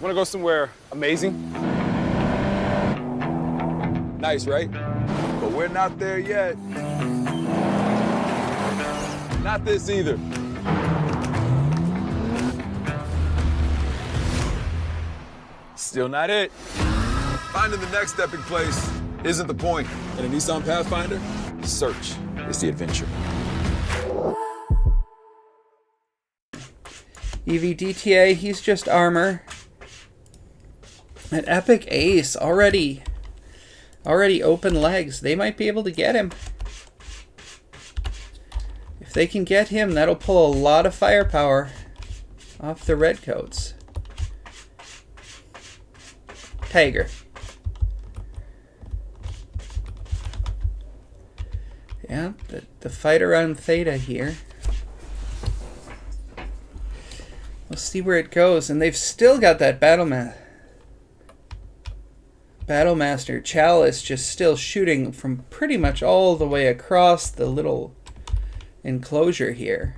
Want to go somewhere amazing? Nice, right? But we're not there yet. Not this either. Still not it. Finding the next epic place isn't the point. In a Nissan Pathfinder, search is the adventure. EVDTA, he's just armor. An epic ace already open legs. They might be able to get him. If they can get him, that'll pull a lot of firepower off the redcoats. Tiger. Yeah, the fight around Theta here. We'll see where it goes. And they've still got that Battlemaster Chalice just still shooting from pretty much all the way across the little enclosure here.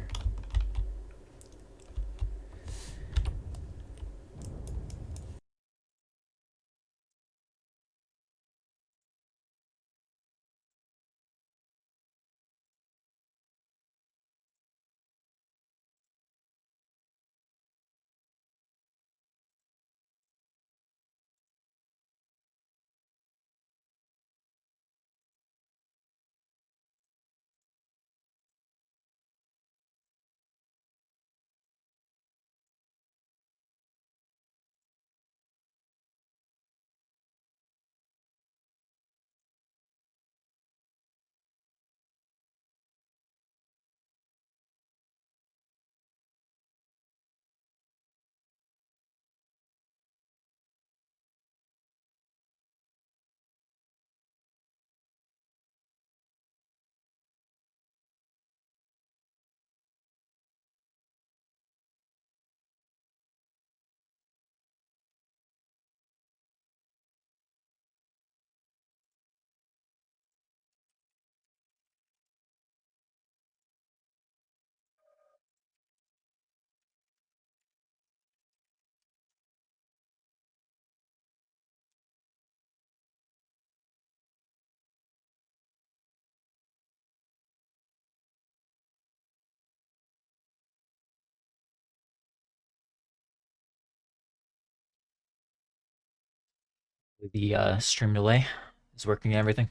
The stream delay is working and everything.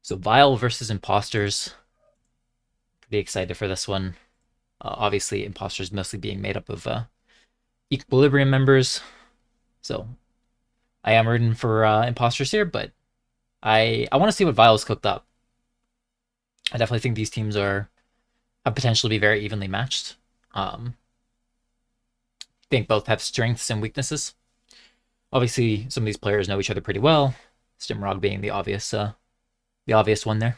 So Vile versus Imposters. Pretty excited for this one. Obviously, Imposters mostly being made up of Equilibrium members. So I am rooting for Imposters here, but I want to see what Vile's cooked up. I definitely think these teams have potential to be very evenly matched. I think both have strengths and weaknesses. Obviously, some of these players know each other pretty well. Stimrog being the obvious one there.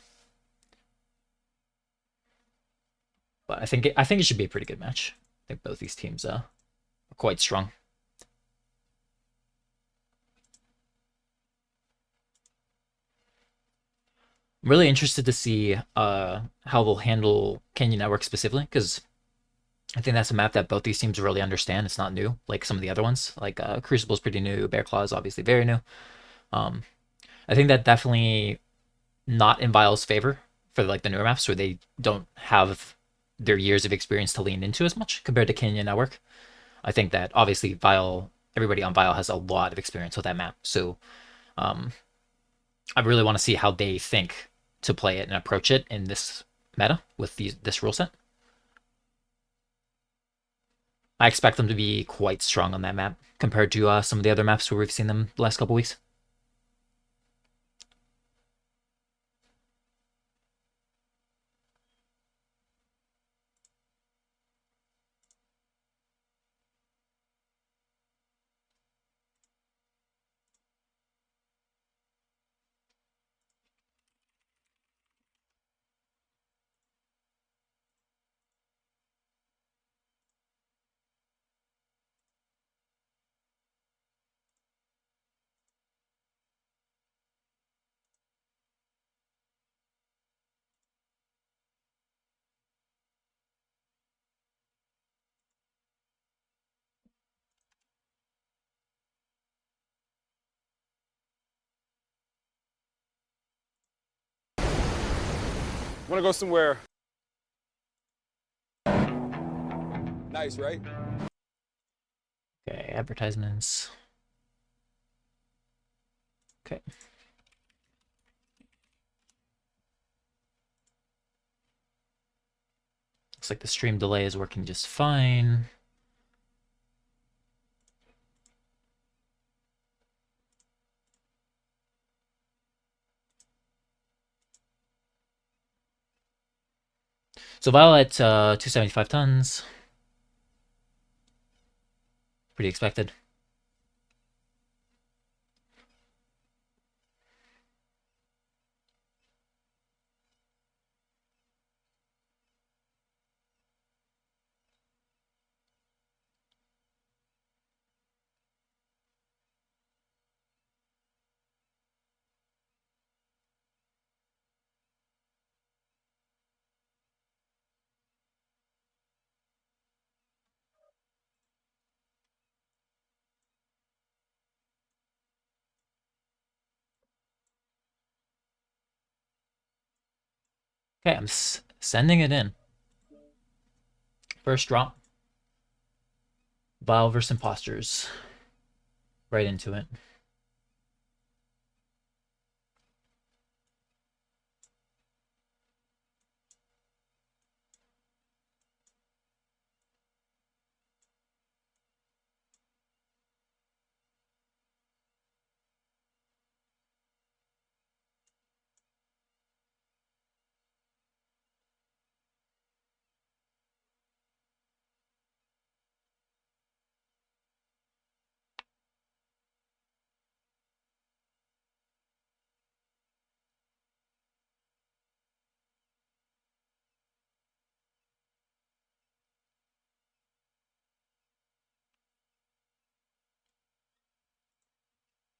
But I think it should be a pretty good match. I think both these teams are quite strong. I'm really interested to see how they'll handle Canyon Network specifically, because I think that's a map that both these teams really understand. It's not new like some of the other ones. Like Crucible's pretty new. Bear Claw is obviously very new. I think that definitely not in Vile's favor for like the newer maps where they don't have their years of experience to lean into as much compared to Canyon Network. I think that obviously everybody on Vile has a lot of experience with that map. So I really want to see how they think to play it and approach it in this meta with this rule set. I expect them to be quite strong on that map compared to some of the other maps where we've seen them the last couple weeks. Wanna go somewhere nice, right? Okay, advertisements. Okay. Looks like the stream delay is working just fine. So Vile at 275 tons. Pretty expected. Okay, I'm sending it in. First drop. Vile versus Imposters. Right into it.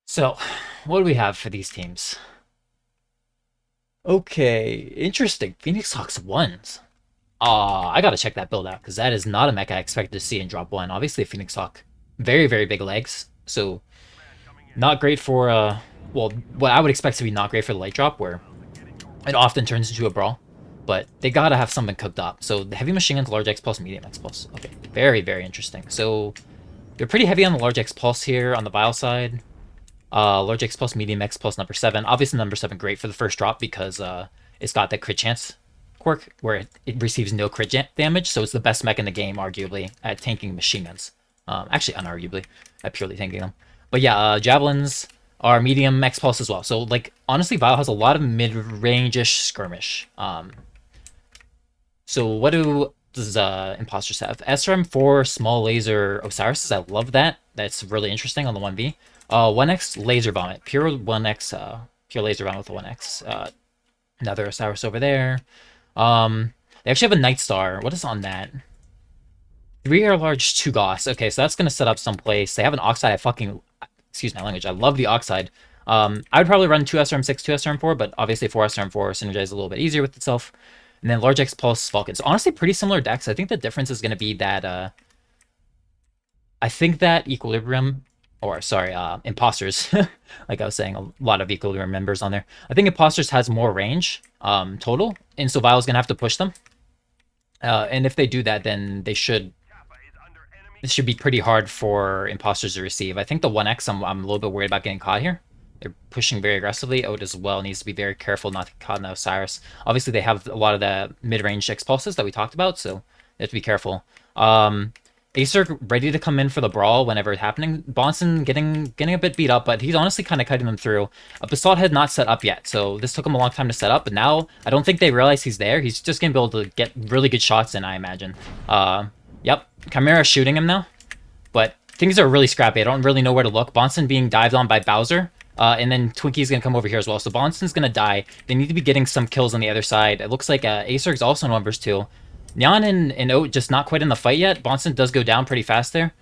So, what do we have for these teams? Okay, interesting. Phoenix Hawks ones. I gotta check that build out, because that is not a mech I expected to see in drop 1. Obviously, a Phoenix Hawk. Very, very big legs. So, not great for, well, what I would expect to be not great for the light drop, where it often turns into a brawl. But they gotta have something cooked up. So, the heavy machine guns, large X pulse, medium X pulse. Okay, very, very interesting. So, they're pretty heavy on the large X pulse here on the Vile side. Large X plus, medium X plus, number 7. Obviously, number 7 great for the first drop because it's got that crit chance quirk where it receives no crit damage, so it's the best mech in the game, arguably, at tanking machine guns. Actually, unarguably, at purely tanking them. But yeah, javelins are medium X pulse as well. So, like, honestly, Vile has a lot of mid-range-ish skirmish. So what does Imposters have? SRM4 small laser Osiris. I love that. That's really interesting on the 1v. 1x laser vomit. Pure 1x pure laser vomit with a 1x. Another Osiris over there. They actually have a Night Star. What is on that? 3 air large, 2 Goss. Okay, so that's gonna set up someplace. They have an Oxide. Excuse my language. I love the Oxide. I would probably run 2 SRM6, 2 SRM4, but obviously 4 SRM4 synergizes a little bit easier with itself. And then large X Pulse Vulcan. So honestly, pretty similar decks. I think the difference is going to be that I think that Equilibrium, or sorry, Imposters, like I was saying, a lot of Equilibrium members on there. I think Imposters has more range total, and so Vile's going to have to push them. And if they do that, then this should be pretty hard for Imposters to receive. I think the 1x, I'm a little bit worried about getting caught here. They're pushing very aggressively. Ode as well needs to be very careful not to get caught in the Osiris. Obviously, they have a lot of the mid-range X-Pulses that we talked about, so they have to be careful. Acer ready to come in for the brawl whenever it's happening. Bonson getting a bit beat up, but he's honestly kind of cutting them through. Basalt had not set up yet, so this took him a long time to set up, but now I don't think they realize he's there. He's just going to be able to get really good shots in, I imagine. Yep, Chimera shooting him now, but things are really scrappy. I don't really know where to look. Bonson being dived on by Bowser. And then Twinkie's going to come over here as well. So Bonson's going to die. They need to be getting some kills on the other side. It looks like Acer's also in 1 vs 2. Nyan and Oat just not quite in the fight yet. Bonson does go down pretty fast there.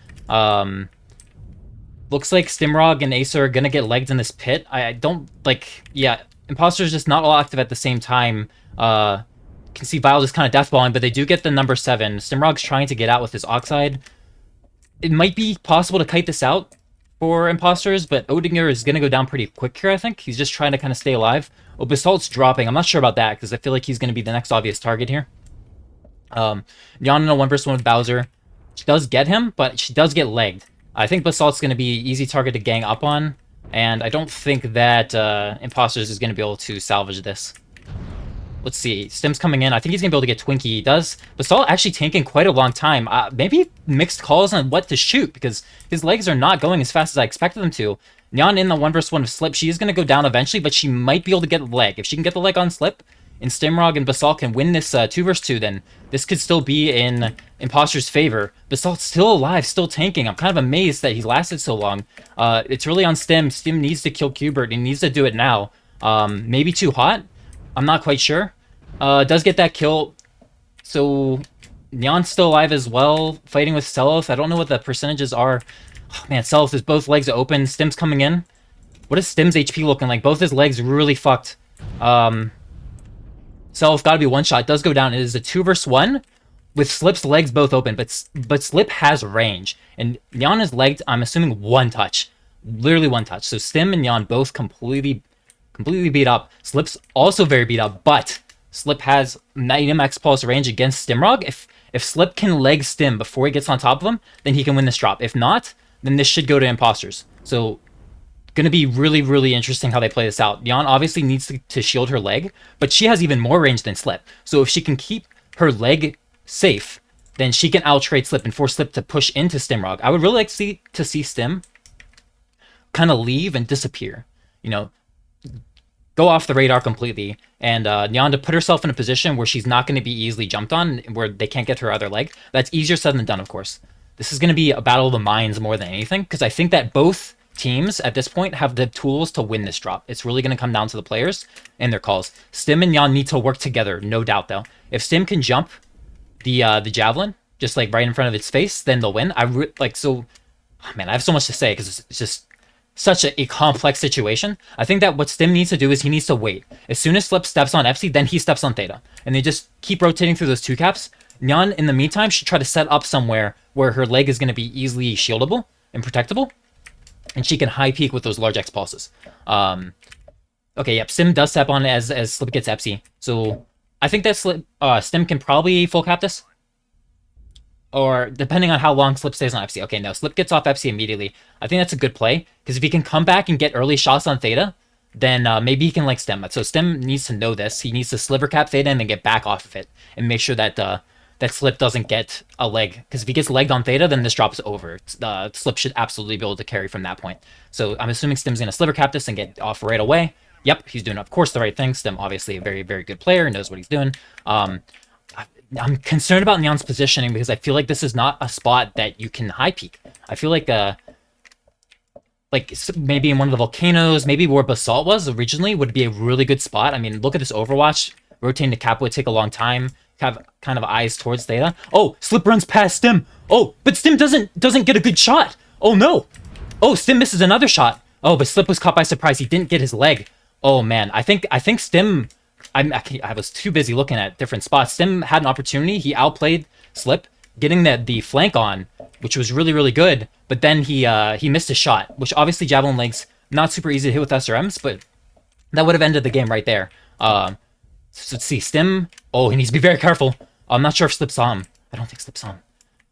Looks like Stimrog and Acer are going to get legged in this pit. I don't, like, yeah, Imposter's just not all active at the same time. Can see Vile just kind of deathballing, but they do get the number 7. Stimrog's trying to get out with his Oxide. It might be possible to kite this out for Imposters, but Odinger is going to go down pretty quick here, I think. He's just trying to kind of stay alive. Oh, Basalt's dropping. I'm not sure about that, because I feel like he's going to be the next obvious target here. Nyan in a 1v1 with Bowser. She does get him, but she does get legged. I think Basalt's going to be easy target to gang up on, and I don't think that Imposters is going to be able to salvage this. Let's see. Stim's coming in. I think he's going to be able to get Twinkie. He does. Basalt actually taking quite a long time. Maybe mixed calls on what to shoot, because his legs are not going as fast as I expected them to. Nyan in the 1v1 of Slip. She is going to go down eventually, but she might be able to get the leg. If she can get the leg on Slip, and Stimrog and Basalt can win this 2v2, then this could still be in Imposter's favor. Basalt's still alive, still tanking. I'm kind of amazed that he lasted so long. It's really on Stim. Stim needs to kill Qbert. He needs to do it now. Maybe too hot? I'm not quite sure. Does get that kill. So Nyan's still alive as well, fighting with Self. I don't know what the percentages are. Oh, man, Self is both legs open. Stim's coming in. What is Stim's HP looking like? Both his legs really fucked. Self gotta be one shot. Does go down. It is a 2v1 with Slip's legs both open, but Slip has range. And Nyan is legged, I'm assuming, one touch. Literally one touch. So Stim and Nyan both completely beat up. Slip's also very beat up, but Slip has 90 max pulse range against Stimrog. If Slip can leg Stim before he gets on top of him, then he can win this drop. If not, then this should go to Imposters. So gonna be really, really interesting how they play this out. Nyan obviously needs to shield her leg, but she has even more range than Slip. So if she can keep her leg safe, then she can out-trade Slip and force Slip to push into Stimrog. I would really like to see Stim kind of leave and disappear. You know, go off the radar completely, and Nyan to put herself in a position where she's not going to be easily jumped on, where they can't get her other leg. That's easier said than done, of course. This is going to be a battle of the minds more than anything, because I think that both teams at this point have the tools to win this drop. It's really going to come down to the players and their calls. Stim and Nyan need to work together, no doubt, though. If Stim can jump the javelin, just like right in front of its face, then they'll win. Oh, man, I have so much to say, because it's just such a complex situation. I think that what Stim needs to do is he needs to wait. As soon as Slip steps on FC, then he steps on Theta. And they just keep rotating through those two caps. Nyan, in the meantime, should try to set up somewhere where her leg is going to be easily shieldable and protectable. And she can high peak with those large X pulses. Okay, yep, Stim does step on as Slip gets FC. So I think that Stim can probably full cap this. Or depending on how long Slip stays on FC. Okay, no, Slip gets off FC immediately. I think that's a good play, because if he can come back and get early shots on Theta, then maybe he can like Stim. So Stim needs to know this. He needs to sliver cap Theta and then get back off of it and make sure that that Slip doesn't get a leg. Because if he gets legged on Theta, then this drop is over. Slip should absolutely be able to carry from that point. So I'm assuming Stim's going to sliver cap this and get off right away. Yep, he's doing, of course, the right thing. Stim, obviously, a very, very good player, knows what he's doing. I'm concerned about Nyan's positioning, because I feel like this is not a spot that you can high peak. I feel like maybe in one of the volcanoes, maybe where Basalt was originally, would be a really good spot. I mean, look at this Overwatch. Rotating to cap would take a long time. Have kind of eyes towards Theta. Oh, Slip runs past Stim. Oh, but Stim doesn't get a good shot. Oh no. Oh, Stim misses another shot. Oh, but Slip was caught by surprise. He didn't get his leg. Oh man, I think Stim. I was too busy looking at different spots. Stim had an opportunity. He outplayed Slip, getting the flank on, which was really, really good. But then he missed a shot, which obviously Javelin legs not super easy to hit with SRMs, but that would have ended the game right there. So let's see, Stim. Oh, he needs to be very careful. I'm not sure if Slip saw him. I don't think Slip saw him.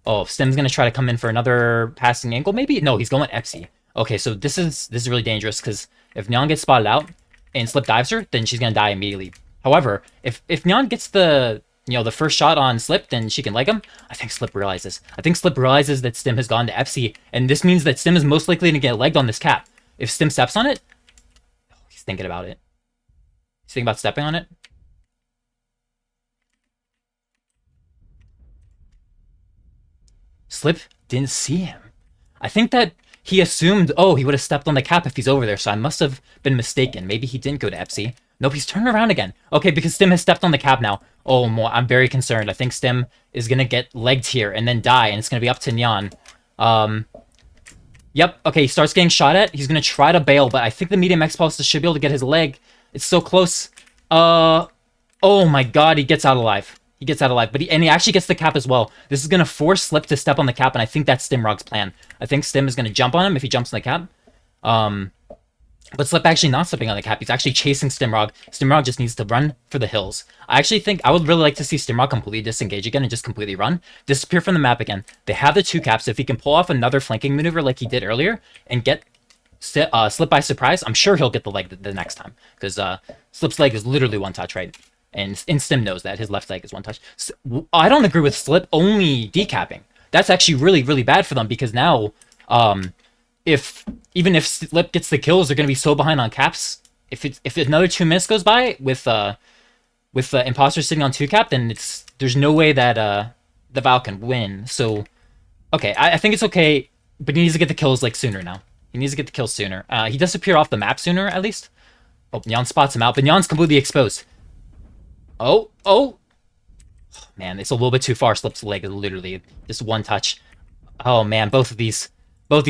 Oh, Stim's gonna try to come in for another passing angle, maybe? No, he's going FC. Okay, so this is really dangerous, because if Nyan gets spotted out and Slip dives her, then she's gonna die immediately. However, if Nyan gets the first shot on Slip, then she can leg him. I think Slip realizes. I think Slip realizes that Stim has gone to FC, and this means that Stim is most likely to get legged on this cap. If Stim steps on it, he's thinking about it. He's thinking about stepping on it. Slip didn't see him. I think that he assumed, oh, he would have stepped on the cap if he's over there, so I must have been mistaken. Maybe he didn't go to FC. Nope, he's turning around again. Okay, because Stim has stepped on the cap now. Oh, I'm very concerned. I think Stim is going to get legged here and then die, and it's going to be up to Nyan. Yep, okay, he starts getting shot at. He's going to try to bail, but I think the medium X-Pulse should be able to get his leg. It's so close. Oh my god, he gets out alive. He gets out alive, but he actually gets the cap as well. This is going to force Slip to step on the cap, and I think that's Stimrog's plan. I think Stim is going to jump on him if he jumps on the cap. But Slip actually not slipping on the cap. He's actually chasing Stimrog. Stimrog just needs to run for the hills. I actually think I would really like to see Stimrog completely disengage again and just completely run. Disappear from the map again. They have the 2 caps. If he can pull off another flanking maneuver like he did earlier and get Slip by surprise, I'm sure he'll get the leg the next time. Because Slip's leg is literally 1 touch, right? And Stim knows that. His left leg is 1 touch. So, I don't agree with Slip only decapping. That's actually really, really bad for them because now... even if Slip gets the kills, they're gonna be so behind on caps. If another 2 minutes goes by with Imposter sitting on 2 cap, then there's no way that the Val can win. So okay, I think it's okay, but he needs to get the kills like sooner now. He needs to get the kills sooner. He does appear off the map sooner at least. Oh, Nyan spots him out, but Nyan's completely exposed. Oh, man, it's a little bit too far. Slip's leg is literally just 1 touch. Oh man, both these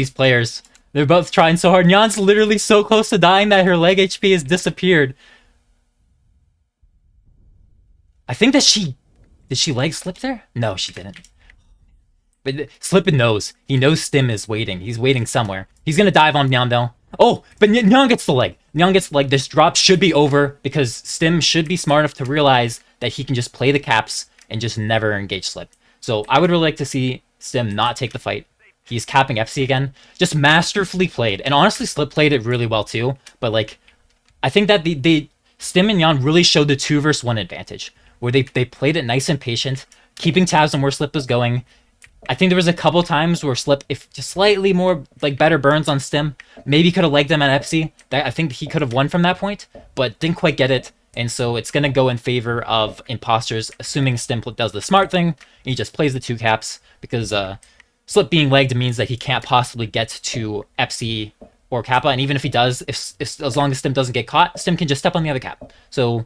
players, they're both trying so hard. Nyan's literally so close to dying that her leg HP has disappeared. I think that did she leg Slip there? No, she didn't. But Slip knows. He knows Stim is waiting. He's waiting somewhere. He's gonna dive on Nyan though. Oh, but Nyan gets the leg. Nyan gets the leg. This drop should be over because Stim should be smart enough to realize that he can just play the caps and just never engage Slip. So I would really like to see Stim not take the fight. He's capping FC again. Just masterfully played. And honestly, Slip played it really well too. But like, I think that the Stim and Nyan really showed the 2 versus 1 advantage. Where they played it nice and patient, keeping tabs on where Slip was going. I think there was a couple times where Slip, if just slightly more like better burns on Stim, maybe could have legged him at FC. I think he could have won from that point, but didn't quite get it. And so it's going to go in favor of Imposters, assuming Stim does the smart thing. He just plays the 2 caps because Slip being legged means that he can't possibly get to FC or Kappa. And even if he does, if as long as Stim doesn't get caught, Stim can just step on the other cap. So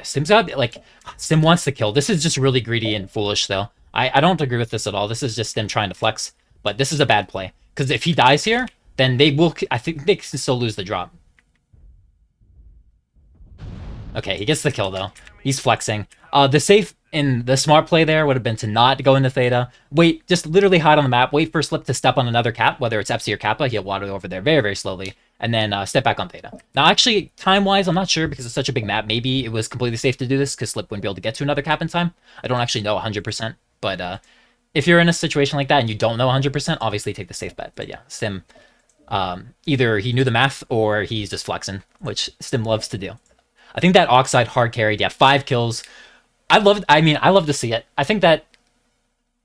Stim's got, like, Stim wants to kill. This is just really greedy and foolish, though. I don't agree with this at all. This is just Stim trying to flex. But this is a bad play. Because if he dies here, then they will... I think they can still lose the drop. Okay, he gets the kill, though. He's flexing. The safe and the smart play there would have been to not go into Theta. Wait, just literally hide on the map. Wait for Slip to step on another cap, whether it's FC or Kappa. He'll water over there very, very slowly. And then step back on Theta. Now, actually, time-wise, I'm not sure because it's such a big map. Maybe it was completely safe to do this because Slip wouldn't be able to get to another cap in time. I don't actually know 100%. But if you're in a situation like that and you don't know 100%, obviously take the safe bet. But yeah, Stim, either he knew the math or he's just flexing, which Stim loves to do. I think that Oxide hard carried. Yeah, 5 kills. I love to see it. I think that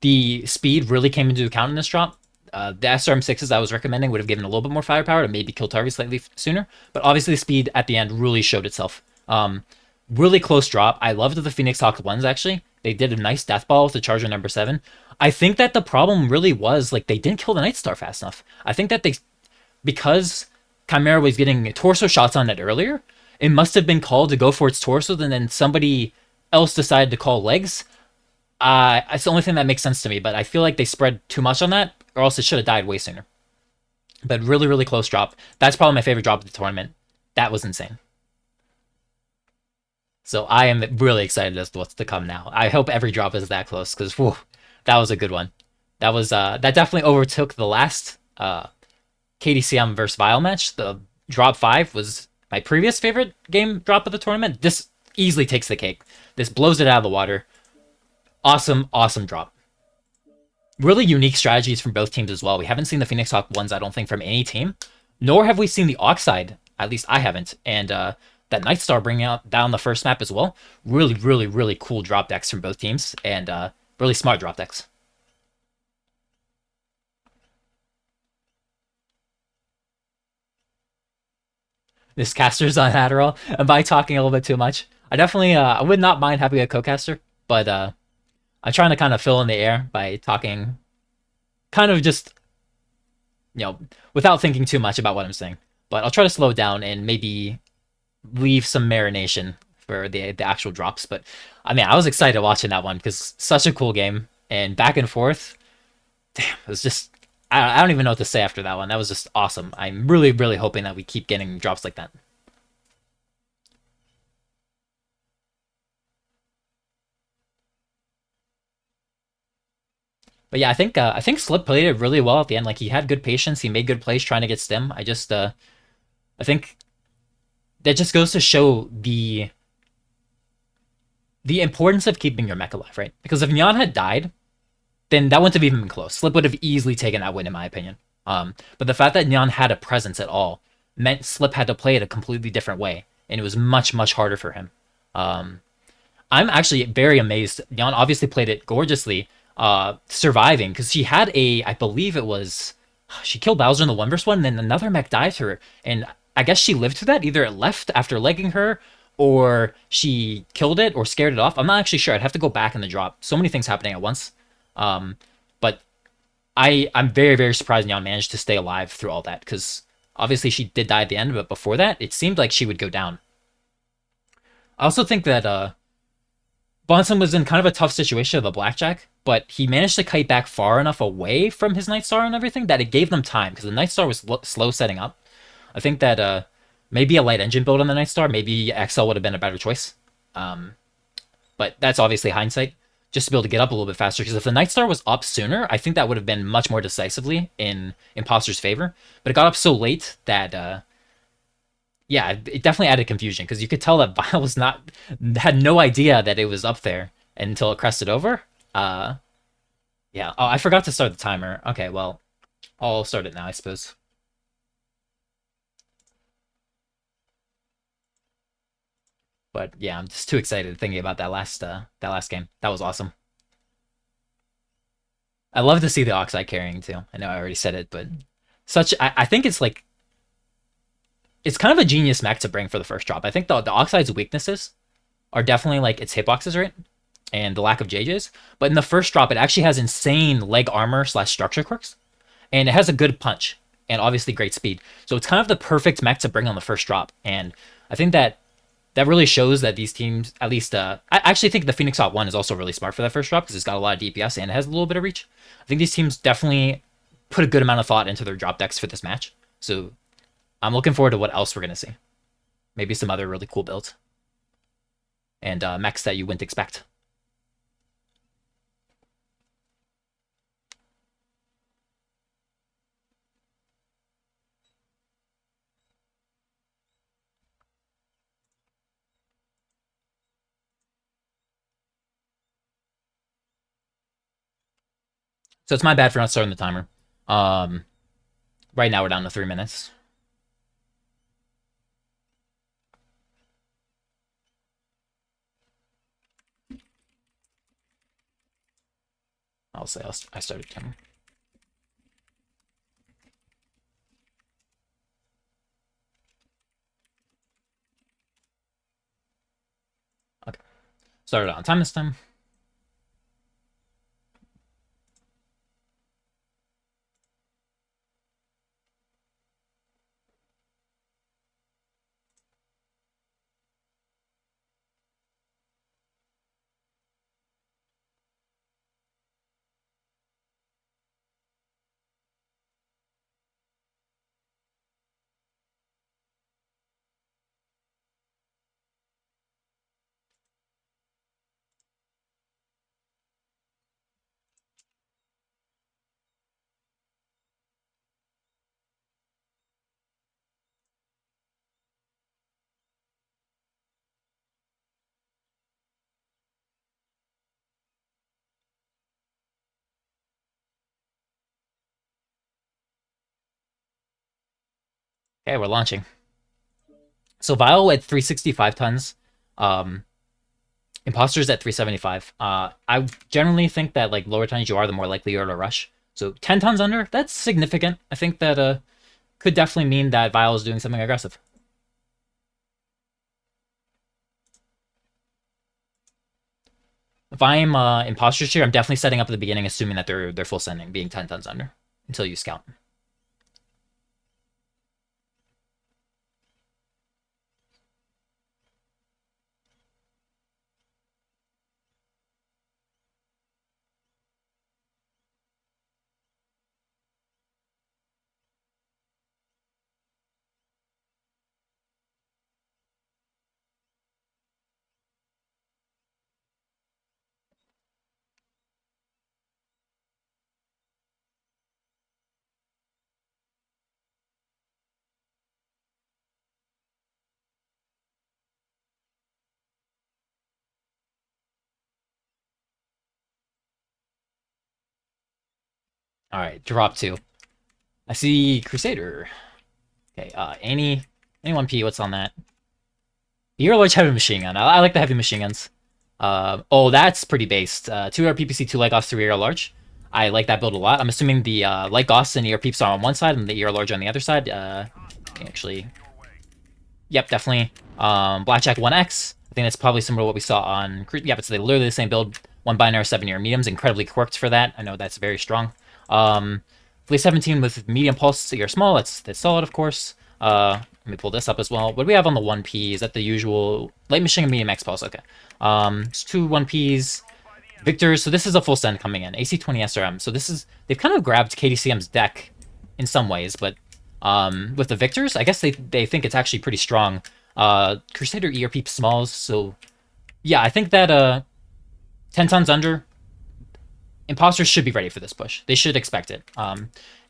the speed really came into account in this drop. The SRM6s I was recommending would have given a little bit more firepower to maybe kill targets slightly sooner. But obviously the speed at the end really showed itself. Really close drop. I loved the Phoenix Hawk 1s, actually. They did a nice death ball with the Charger number 7. I think that the problem really was, like, they didn't kill the Night Star fast enough. I think that because Chimera was getting torso shots on it earlier, it must have been called to go for its torso, and then somebody else decided to call legs. It's the only thing that makes sense to me, but I feel like they spread too much on that, or else it should have died way sooner. But really, really close drop. That's probably my favorite drop of the tournament. That was insane. So I am really excited as to what's to come now. I hope every drop is that close, because that was a good one. That was that definitely overtook the last KDCM versus Vile match. The drop 5 was my previous favorite game drop of the tournament. This easily takes the cake. This blows it out of the water. Awesome, awesome drop. Really unique strategies from both teams as well. We haven't seen the Phoenix Hawk 1s, I don't think, from any team. Nor have we seen the Oxide. At least I haven't. And that Night Star bringing out down the first map as well. Really, really, really cool drop decks from both teams. And really smart drop decks. This caster's on Adderall. Am I talking a little bit too much? I definitely I would not mind having a co-caster. But I'm trying to kind of fill in the air by talking kind of just, without thinking too much about what I'm saying. But I'll try to slow down and maybe leave some marination for the actual drops. But I mean, I was excited watching that one because such a cool game and back and forth. Damn, it was just, I don't even know what to say after that one. That was just awesome. I'm really, really hoping that we keep getting drops like that. But yeah, I think Slip played it really well at the end. Like he had good patience, he made good plays trying to get stim. I think that just goes to show the importance of keeping your mech alive, right? Because if Nyan had died, then that wouldn't have even been close. Slip would have easily taken that win, in my opinion. But the fact that Nyan had a presence at all meant Slip had to play it a completely different way, and it was much, much harder for him. Um, I'm actually very amazed. Nyan obviously played it gorgeously, surviving, because she had I believe it was, she killed Bowser in the 1v1, and then another mech died to her, and I guess she lived through that. Either it left after legging her, or she killed it, or scared it off. I'm not actually sure. I'd have to go back in the drop. So many things happening at once. Um, but I'm very, very surprised Nyan managed to stay alive through all that, because obviously she did die at the end, but before that, it seemed like she would go down. I also think that Bonson was in kind of a tough situation with a blackjack, but he managed to kite back far enough away from his Nightstar and everything that it gave them time, because the Nightstar was slow setting up. I think that maybe a light engine build on the Nightstar, maybe XL would have been a better choice. Um, but that's obviously hindsight. Just to be able to get up a little bit faster, because if the Nightstar was up sooner, I think that would have been much more decisively in Imposter's favor. But it got up so late that yeah, it definitely added confusion, because you could tell that Vile was not had no idea that it was up there until it crested over. Uh, yeah. Oh, I forgot to start the timer. Okay, well, I'll start it now, I suppose. But yeah, I'm just too excited thinking about that last game. That was awesome. I love to see the Oxide carrying too. I know I already said it, but I think it's like it's kind of a genius mech to bring for the first drop. I think the Oxide's weaknesses are definitely like its hitboxes, right? And the lack of JJs. But in the first drop, it actually has insane leg armor slash structure quirks. And it has a good punch. And obviously great speed. So it's kind of the perfect mech to bring on the first drop. And I think that really shows that these teams, at least, I actually think the Phoenix Hot 1 is also really smart for that first drop, because it's got a lot of DPS and it has a little bit of reach. I think these teams definitely put a good amount of thought into their drop decks for this match. So I'm looking forward to what else we're going to see. Maybe some other really cool builds. And mechs that you wouldn't expect. So it's my bad for not starting the timer. Um, right now we're down to 3 minutes. I'll say I started timer. Okay. Started on time this time. Okay, we're launching. So Vile at 365 tons. Um, Imposters at 375. I generally think that like lower tons you are, the more likely you are to rush. So 10 tons under, that's significant. I think that could definitely mean that Vile is doing something aggressive. If I'm imposters here, I'm definitely setting up at the beginning, assuming that they're full sending, being 10 tons under until you scout. All right, drop 2. I see Crusader. Okay, any 1P, what's on that? You're a large heavy machine gun. I like the heavy machine guns. Oh, that's pretty based. 2 AR PPC, 2 light Gauss, 3 AR large. I like that build a lot. I'm assuming the light Gauss and AR peeps are on one side and the AR large on the other side. Actually, yep, definitely. Blackjack 1X. I think that's probably similar to what we saw on. Yep, it's literally the same build. 1 binary, 7 AR mediums. Incredibly quirked for that. I know that's very strong. Flea 17 with medium pulse AR small. That's solid, of course. Let me pull this up as well. What do we have on the 1P? Is that the usual light machine and medium X pulse? Okay. It's 2 1Ps. Victors. So this is a full send coming in. AC20 SRM. So this is, they've kind of grabbed KDCM's deck in some ways, but with the Victors, I guess they think it's actually pretty strong. Crusader ERP smalls. So yeah, I think that 10 tons under, Imposters should be ready for this push. They should expect it.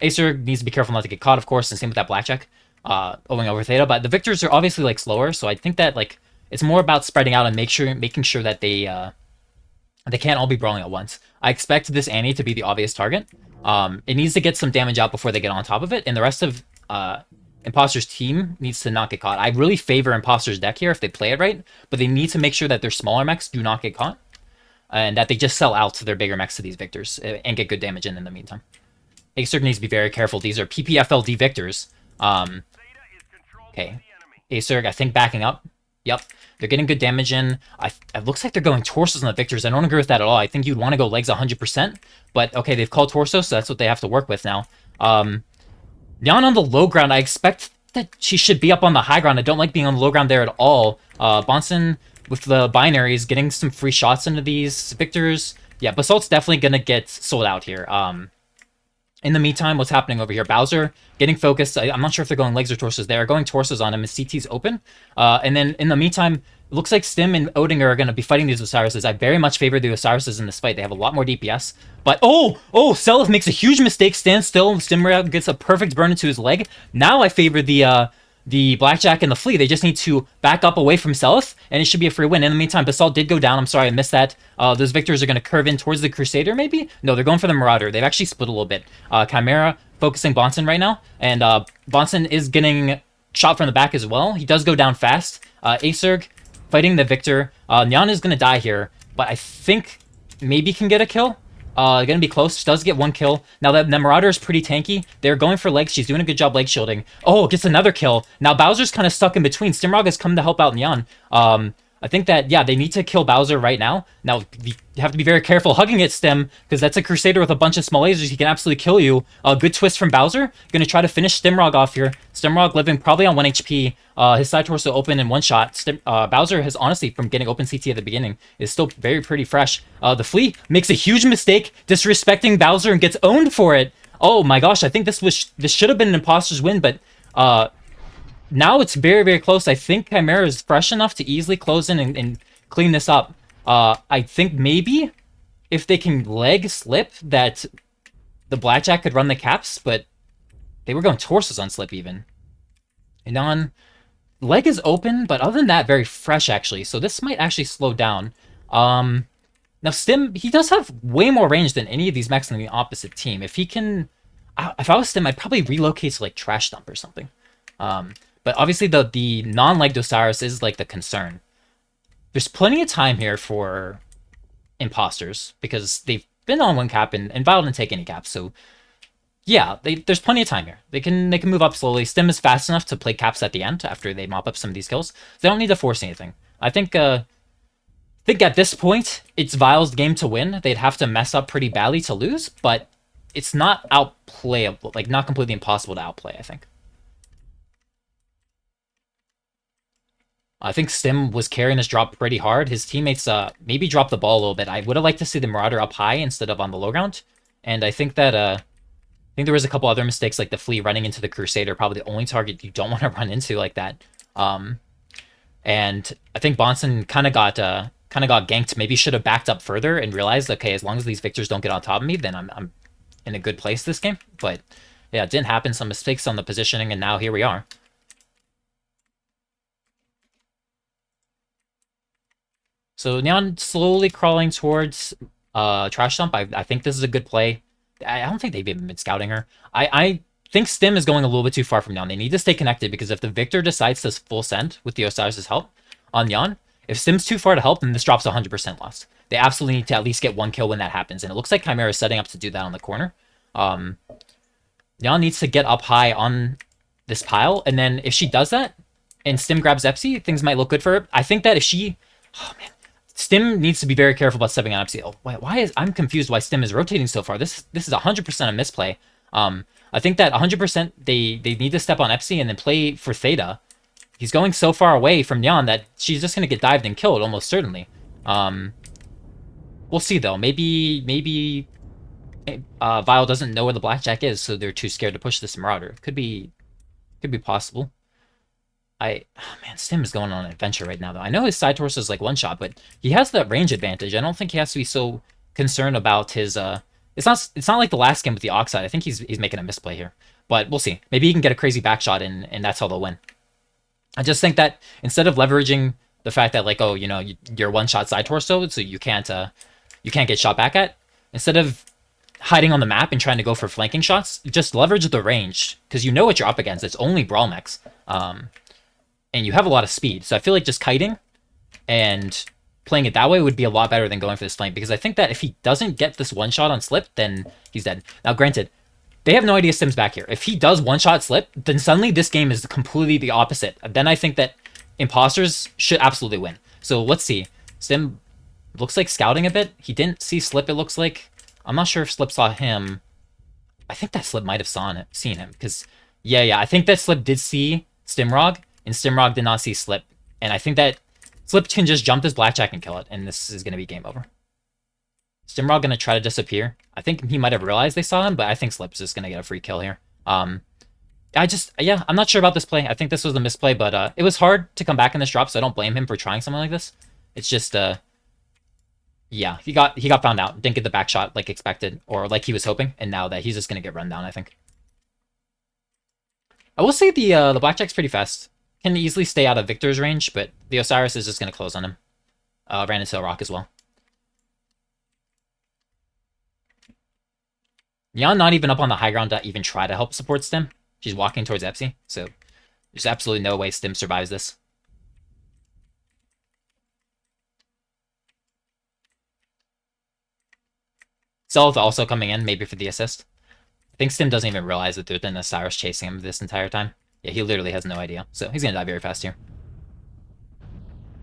Acer needs to be careful not to get caught, of course, and same with that Blackjack, owing over Theta. But the Victors are obviously like slower, so I think that like it's more about spreading out and making sure that they can't all be brawling at once. I expect this Annie to be the obvious target. It needs to get some damage out before they get on top of it, and the rest of Imposter's team needs to not get caught. I really favor Imposter's deck here if they play it right, but they need to make sure that their smaller mechs do not get caught, and that they just sell out to their bigger mechs to these Victors and get good damage in the meantime. Acer needs to be very careful. These are PPFLD Victors. Okay. Acer, I think, backing up. Yep. They're getting good damage in. It looks like they're going torsos on the Victors. I don't agree with that at all. I think you'd want to go legs 100%. But, okay, they've called torso, so that's what they have to work with now. Nyan on the low ground, I expect that she should be up on the high ground. I don't like being on the low ground there at all. Bonson with the binaries, getting some free shots into these Victors. Yeah, Basalt's definitely going to get sold out here. In the meantime, what's happening over here? Bowser getting focused. I'm not sure if they're going legs or torsos. They are going torsos on him. His CT's open. And then in the meantime, it looks like Stim and Odinger are going to be fighting these Osiris's. I very much favor the Osiris's in this fight. They have a lot more DPS. But, Selith makes a huge mistake. Stands still. Stimra gets a perfect burn into his leg. Now I favor the Blackjack and the Flea. They just need to back up away from Selith, and it should be a free win. In the meantime, Basalt did go down. I'm sorry, I missed that. Those Victors are going to curve in towards the Crusader, maybe? No, they're going for the Marauder. They've actually split a little bit. Chimera focusing Bonson right now, and Bonson is getting shot from the back as well. He does go down fast. Acerg fighting the Victor. Nyan is going to die here, but I think maybe can get a kill. Gonna be close. Does get 1 kill. Now that the Marauder is pretty tanky. They're going for legs. She's doing a good job leg shielding. Oh, gets another kill. Now Bowser's kind of stuck in between. Stimrog has come to help out Nyan. I think that, yeah, they need to kill Bowser right now. Now, you have to be very careful hugging at Stim, because that's a Crusader with a bunch of small lasers. He can absolutely kill you. Good twist from Bowser. Gonna try to finish Stimrog off here. Stimrog living probably on 1 HP. His side torso open in 1 shot. Bowser has, honestly, from getting open CT at the beginning, is still very pretty fresh. The Flea makes a huge mistake, disrespecting Bowser, and gets owned for it. Oh my gosh, I think this should have been an Imposter's win, but now it's very, very close. I think Chimera is fresh enough to easily close in and clean this up. I think maybe if they can leg slip that the Blackjack could run the caps, but they were going torsos on slip even. And on leg is open, but other than that, very fresh actually. So this might actually slow down. Now Stim, he does have way more range than any of these mechs on the opposite team. If he can, if I was Stim, I'd probably relocate to like Trash Dump or something. But obviously the non-legged Osiris is like the concern. There's plenty of time here for Imposters because they've been on 1 cap and Vile didn't take any caps. So yeah, there's plenty of time here. They can move up slowly. Stim is fast enough to play caps at the end after they mop up some of these kills. They don't need to force anything. I think at this point it's Vile's game to win. They'd have to mess up pretty badly to lose, but it's not outplayable, like not completely impossible to outplay, I think. I think Stim was carrying this drop pretty hard. His teammates maybe dropped the ball a little bit. I would have liked to see the Marauder up high instead of on the low ground. And I think that there was a couple other mistakes, like the Flea running into the Crusader, probably the only target you don't want to run into like that. And I think Bonson kind of got ganked. Maybe should have backed up further and realized, okay, as long as these Victors don't get on top of me, then I'm in a good place this game. But yeah, it didn't happen. Some mistakes on the positioning, and now here we are. So Neon slowly crawling towards Trash Dump. I think this is a good play. I don't think they've even been scouting her. I think Stim is going a little bit too far from Yan. They need to stay connected because if the Victor decides to full send with the Osiris' help on Yan, if Stim's too far to help, then this drops 100% loss. They absolutely need to at least get one kill when that happens, and it looks like Chimera is setting up to do that on the corner. Yan needs to get up high on this pile, and then if she does that, and Stim grabs Epsi, things might look good for her. I think that if she... Oh, man. Stim needs to be very careful about stepping on Epsi. Oh, why is... I'm confused why Stim is rotating so far. This is 100% a misplay. I think that 100% they need to step on Epsi and then play for Theta. He's going so far away from Yan that she's just going to get dived and killed, almost certainly. We'll see, though. Maybe Vile doesn't know where the Blackjack is, so they're too scared to push this Marauder. Could be possible. Man, Stim is going on an adventure right now, though. I know his side torso is like one shot, but he has that range advantage. I don't think he has to be so concerned about his It's not like the last game with the Oxide. I think he's making a misplay here, but we'll see. Maybe he can get a crazy back shot and that's how they'll win. I just think that instead of leveraging the fact that like, oh, you know, you're one shot side torso, so you can't get shot back at, instead of hiding on the map and trying to go for flanking shots, just leverage the range because you know what you're up against. It's only brawl mechs. And you have a lot of speed. So I feel like just kiting and playing it that way would be a lot better than going for this flank, because I think that if he doesn't get this one shot on Slip, then he's dead. Now, granted, they have no idea Stim's back here. If he does one shot Slip, then suddenly this game is completely the opposite. Then I think that Imposters should absolutely win. So let's see. Stim looks like scouting a bit. He didn't see Slip, it looks like. I'm not sure if Slip saw him. I think that Slip might have seen him, because yeah, I think that Slip did see Stimrog, and Stimrog did not see Slip. And I think that Slip can just jump this Blackjack and kill it, and this is going to be game over. Stimrog going to try to disappear. I think he might have realized they saw him, but I think Slip's just going to get a free kill here. I'm not sure about this play. I think this was a misplay, but it was hard to come back in this drop, so I don't blame him for trying something like this. It's just, yeah, he got found out. Didn't get the back shot like expected, or like he was hoping, and now that he's just going to get run down, I think. I will say the Blackjack's pretty fast. Can easily stay out of Victor's range, but the Osiris is just going to close on him. Ran into a rock as well. Yan not even up on the high ground to even try to help support Stim. She's walking towards Epsi, so there's absolutely no way Stim survives this. Self also coming in, maybe for the assist. I think Stim doesn't even realize that there's been a Osiris chasing him this entire time. Yeah, he literally has no idea. So he's gonna die very fast here.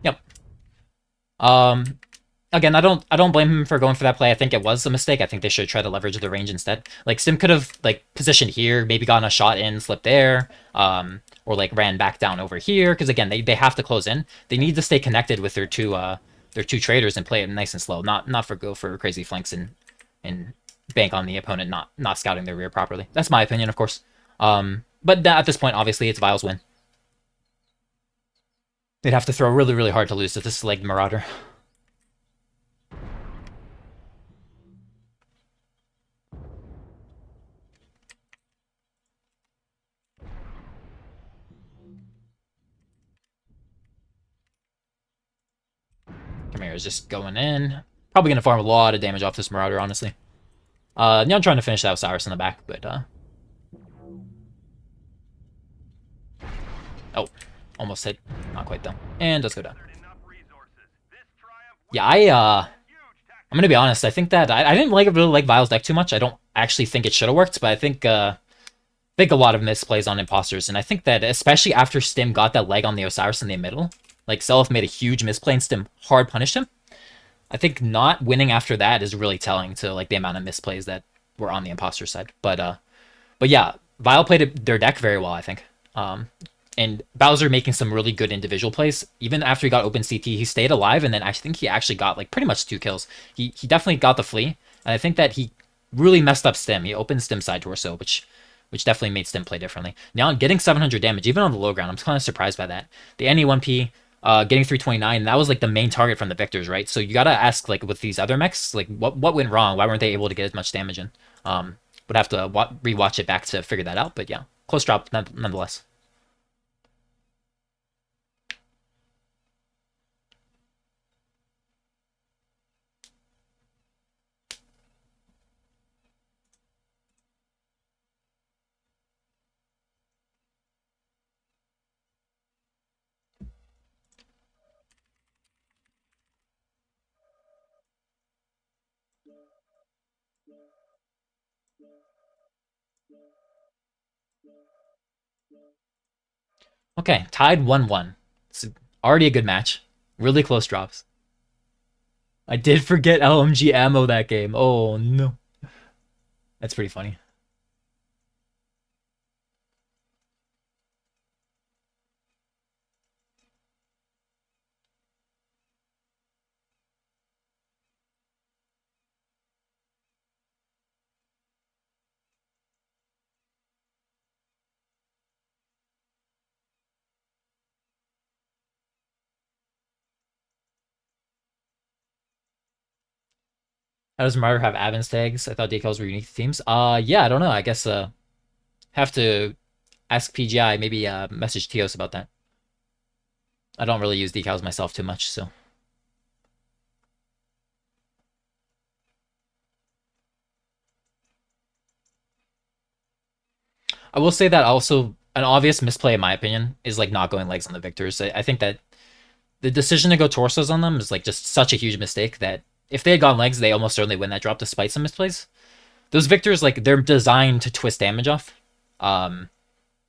Yep. Again, I don't blame him for going for that play. I think it was a mistake. I think they should try to leverage the range instead. Like Stim could have like positioned here, maybe gotten a shot in, slipped there, or like ran back down over here. Because again, they have to close in. They need to stay connected with their two traders and play it nice and slow. Not go for crazy flanks and bank on the opponent not scouting their rear properly. That's my opinion, of course. But at this point, obviously, it's Vile's win. They'd have to throw really, really hard to lose to this legged Marauder. Chimera's just going in. Probably going to farm a lot of damage off this Marauder, honestly. Now I'm trying to finish that Osiris in the back, but... Oh, almost hit. Not quite, though. And does go down. Yeah, I'm gonna be honest. I think that I didn't really like Vile's deck too much. I don't actually think it should have worked, but I think a lot of misplays on Imposters, and I think that especially after Stim got that leg on the Osiris in the middle, like Self made a huge misplay and Stim hard punished him. I think not winning after that is really telling to like the amount of misplays that were on the Imposter side. But yeah, Vile played their deck very well, I think. And Bowser making some really good individual plays. Even after he got open CT, he stayed alive, and then I think he actually got like pretty much 2 kills. He definitely got the flea, and I think that he really messed up Stim. He opened Stim side torso, which definitely made Stim play differently. Now getting 700 damage, even on the low ground, I'm kind of surprised by that. The NE1P getting 329, that was like the main target from the Victors, right? So you gotta ask like with these other mechs, like what went wrong? Why weren't they able to get as much damage in? Would have to rewatch it back to figure that out, but yeah, close drop nonetheless. Okay, tied 1-1. It's already a good match. Really close drops. I did forget LMG ammo that game. Oh no. That's pretty funny. How does Martyr have Avens tags? I thought decals were unique to teams. Yeah, I don't know. I guess have to ask PGI, maybe message Tios about that. I don't really use decals myself too much, so. I will say that also an obvious misplay, in my opinion, is like not going legs on the victors. I think that the decision to go torsos on them is like just such a huge mistake that if they had gone legs, they almost certainly win that drop despite some misplays. Those victors, like, they're designed to twist damage off. And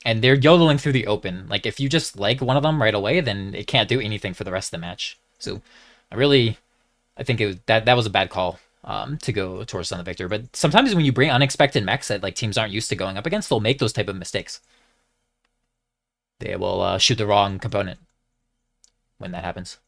they're yodeling through the open. Like, if you just leg one of them right away, then it can't do anything for the rest of the match. So, I think that was a bad call to go towards on the victor. But sometimes when you bring unexpected mechs that like teams aren't used to going up against, they'll make those type of mistakes. They will shoot the wrong component when that happens.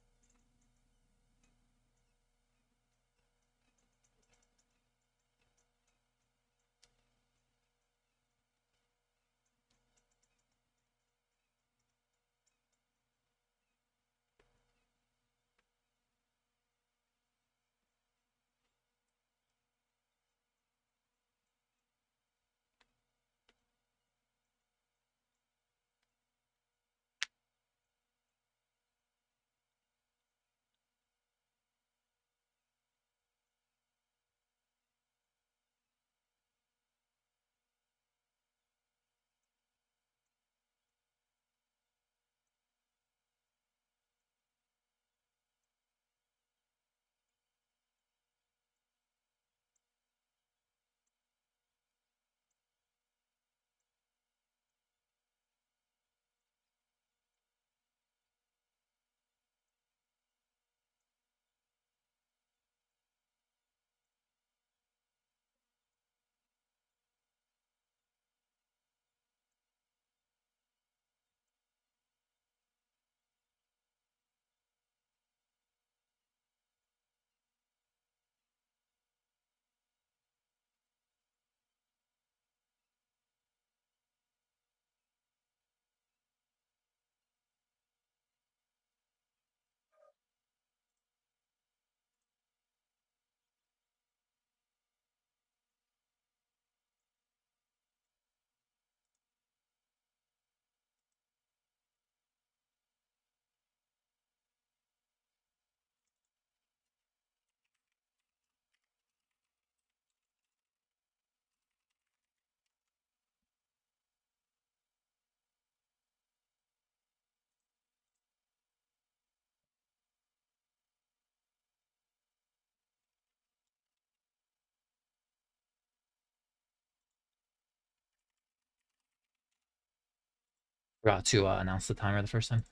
Forgot to announce the timer the first time.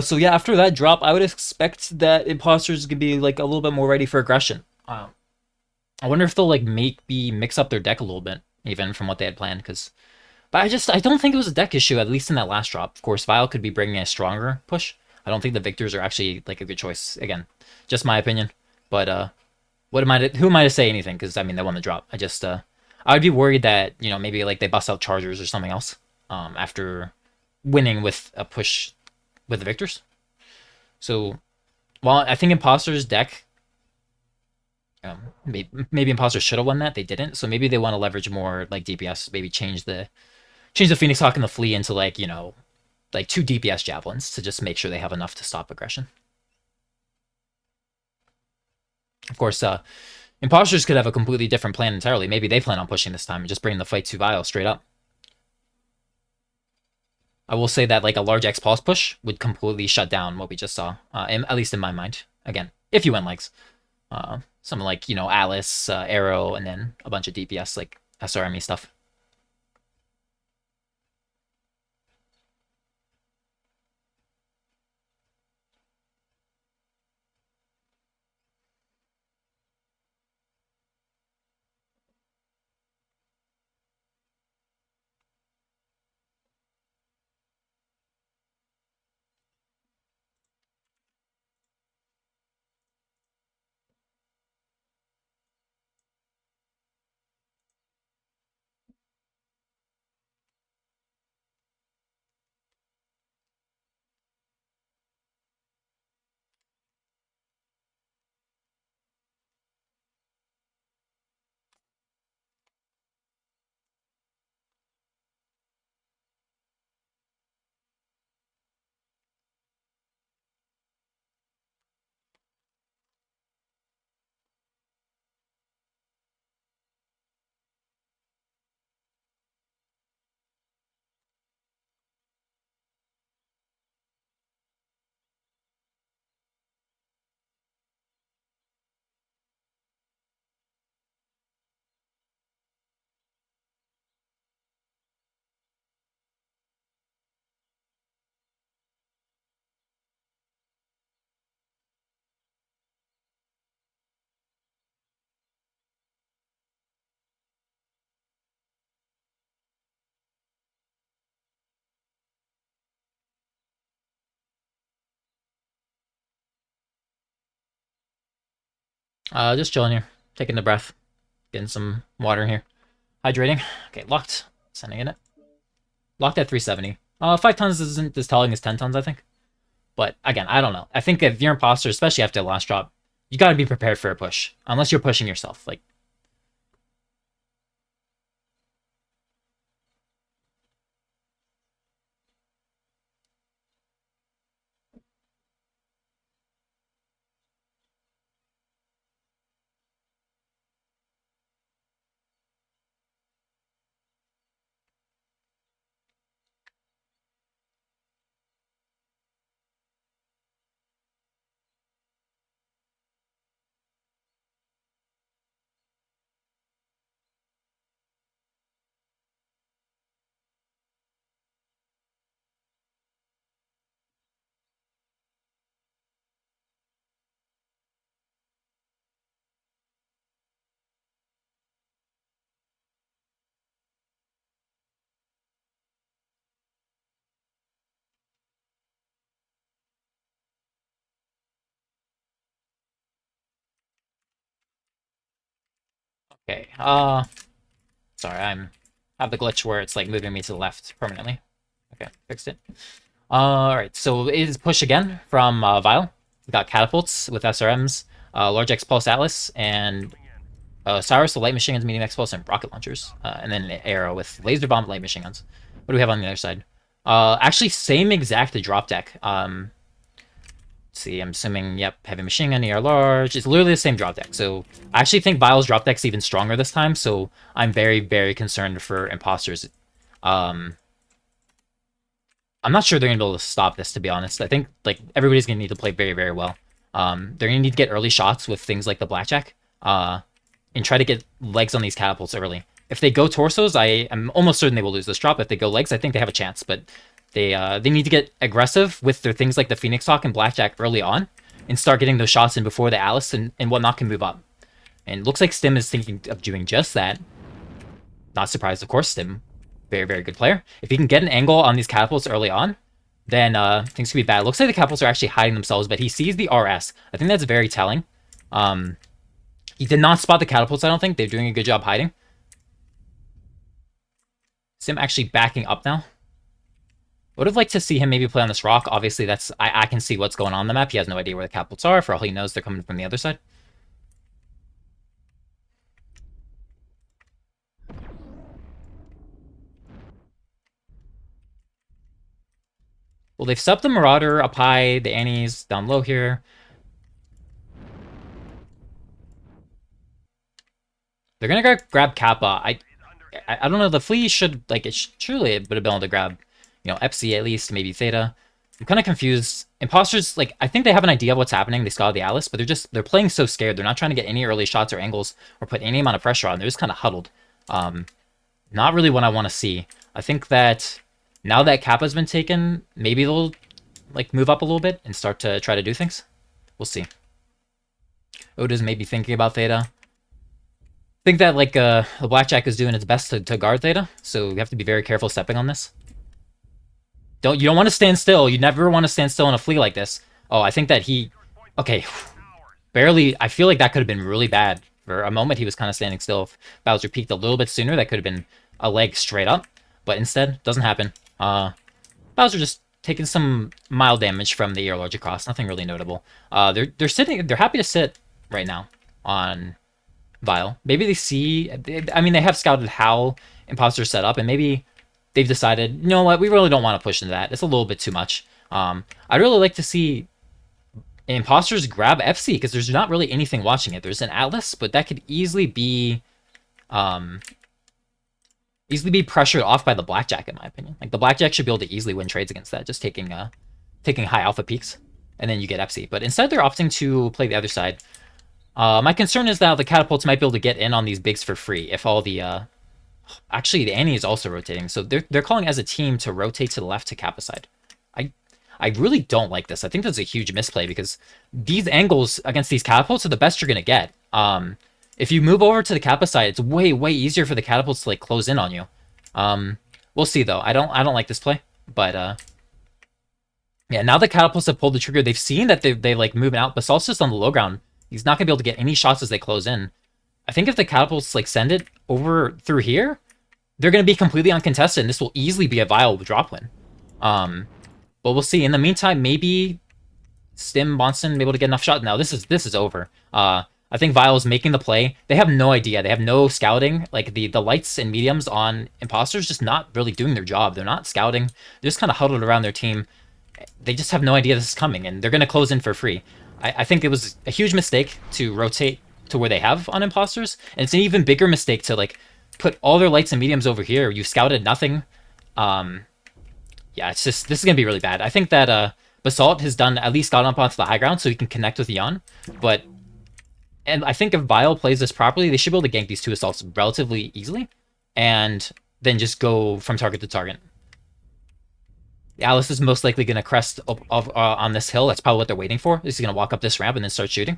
So yeah, after that drop, I would expect that imposters could be like a little bit more ready for aggression. I wonder if they'll like maybe mix up their deck a little bit, even from what they had planned. But I don't think it was a deck issue, at least in that last drop. Of course, Vile could be bringing a stronger push. I don't think the victors are actually like a good choice. Again, just my opinion. But who am I to say anything? Because I mean, they won the drop. I would be worried that maybe like they bust out Chargers or something else after winning with a push with the victors. So while I think Imposter's deck, maybe Imposters should have won that, they didn't. So maybe they want to leverage more like DPS, maybe change the Phoenix Hawk and the Flea into like like 2 DPS javelins to just make sure they have enough to stop aggression. Of course, Imposters could have a completely different plan entirely. Maybe they plan on pushing this time and just bringing the fight to Vile straight up. I will say that like a large X-Pulse push would completely shut down what we just saw, at least in my mind. Again, if you win legs. Something like, you know, Alice, Arrow, and then a bunch of DPS like SRME stuff. Just chilling here, taking the breath, getting some water in here, hydrating. Okay, locked. Sending in it. Locked at 370. 5 tons isn't as telling as 10 tons, I think. But again, I don't know. I think if you're imposter, especially after the last drop, you got to be prepared for a push, unless you're pushing yourself. Like, okay. Sorry, have the glitch where it's like moving me to the left permanently. Okay, fixed it. Alright, so it is push again from Vile. We got catapults with SRMs, large X Pulse Atlas, and Cyrus, the light machine guns, medium X Pulse, and rocket launchers. And then an Arrow with laser bomb light machine guns. What do we have on the other side? Actually, same exact drop deck. Let's see, I'm assuming, yep, heavy machine gun, ER large. It's literally the same drop deck. So I actually think Vile's drop deck's even stronger this time. So I'm very, very concerned for imposters. I'm not sure they're gonna be able to stop this, to be honest. I think like everybody's gonna need to play very, very well. They're gonna need to get early shots with things like the blackjack, and try to get legs on these catapults early. If they go torsos, I am almost certain they will lose this drop. If they go legs, I think they have a chance, but they need to get aggressive with their things like the Phoenix Hawk and blackjack early on, and start getting those shots in before the Alice and whatnot can move up. And it looks like Stim is thinking of doing just that. Not surprised, of course. Stim, very, very good player. If he can get an angle on these catapults early on, then things could be bad. Looks like the catapults are actually hiding themselves, but he sees the RS. I think that's very telling. He did not spot the catapults, I don't think. They're doing a good job hiding. Sim actually backing up now. Would have liked to see him maybe play on this rock. Obviously, that's I can see what's going on the map. He has no idea where the catapults are. For all he knows, they're coming from the other side. Well, they've subbed the Marauder up high, the Annie's down low here. They're gonna grab Kappa. I don't know. The Flea should like it. Truly, it would have been able to grab, you know, Epsi at least, maybe Theta. I'm kind of confused. Imposters, like, I think they have an idea of what's happening. They scouted the Alice, but they're playing so scared. They're not trying to get any early shots or angles or put any amount of pressure on. They're just kind of huddled. Not really what I want to see. I think that now that Kappa's been taken, maybe they'll, like, move up a little bit and start to try to do things. We'll see. Oda's maybe thinking about Theta. I think that, like, the Blackjack is doing its best to guard Theta, so you have to be very careful stepping on this. You don't want to stand still. You never want to stand still in a flea like this. Oh, I think that he... Okay. Barely... I feel like that could have been really bad. For a moment, he was kind of standing still. If Bowser peeked a little bit sooner, that could have been a leg straight up. But instead, doesn't happen. Bowser just taking some mild damage from the air large across. Nothing really notable. They're sitting... They're happy to sit right now on Vile. Maybe they see... I mean, they have scouted how Imposters set up, and maybe... They've decided, you know what, we really don't want to push into that. It's a little bit too much. I'd really like to see Imposters grab FC, because there's not really anything watching it. There's an Atlas, but that could easily be pressured off by the Blackjack, in my opinion. Like, the Blackjack should be able to easily win trades against that, just taking high alpha peaks, and then you get FC. But instead, they're opting to play the other side. My concern is that the Catapults might be able to get in on these bigs for free if all the... Actually, the Annie is also rotating, so they're calling as a team to rotate to the left to Kappa side. I really don't like this. I think that's a huge misplay, because these angles against these Catapults are the best you're going to get. If you move over to the Kappa side, it's way, way easier for the Catapults to, like, close in on you. We'll see, though. I don't like this play, but yeah, now the Catapults have pulled the trigger. They've seen that they like moving out. Basalt's just on the low ground. He's not going to be able to get any shots as they close in. I think if the Catapults, like, send it over through here, they're going to be completely uncontested, and this will easily be a Vile drop win. But we'll see. In the meantime, maybe Stim Bonson be able to get enough shots. Now, this is over. I think Vile is making the play. They have no idea. They have no scouting. Like, the lights and mediums on Imposters just not really doing their job. They're not scouting. They're just kind of huddled around their team. They just have no idea this is coming, and they're going to close in for free. I think it was a huge mistake to rotate to where they have on Imposters, and it's an even bigger mistake to, like, put all their lights and mediums over here. You scouted nothing. Yeah, it's just, this is gonna be really bad. I think that Basalt has at least gotten up onto the high ground so he can connect with Yon, and I think if Vile plays this properly, they should be able to gank these two assaults relatively easily, and then just go from target to target. Alice is most likely gonna crest up on this hill. That's probably what they're waiting for. He's gonna walk up this ramp and then start shooting.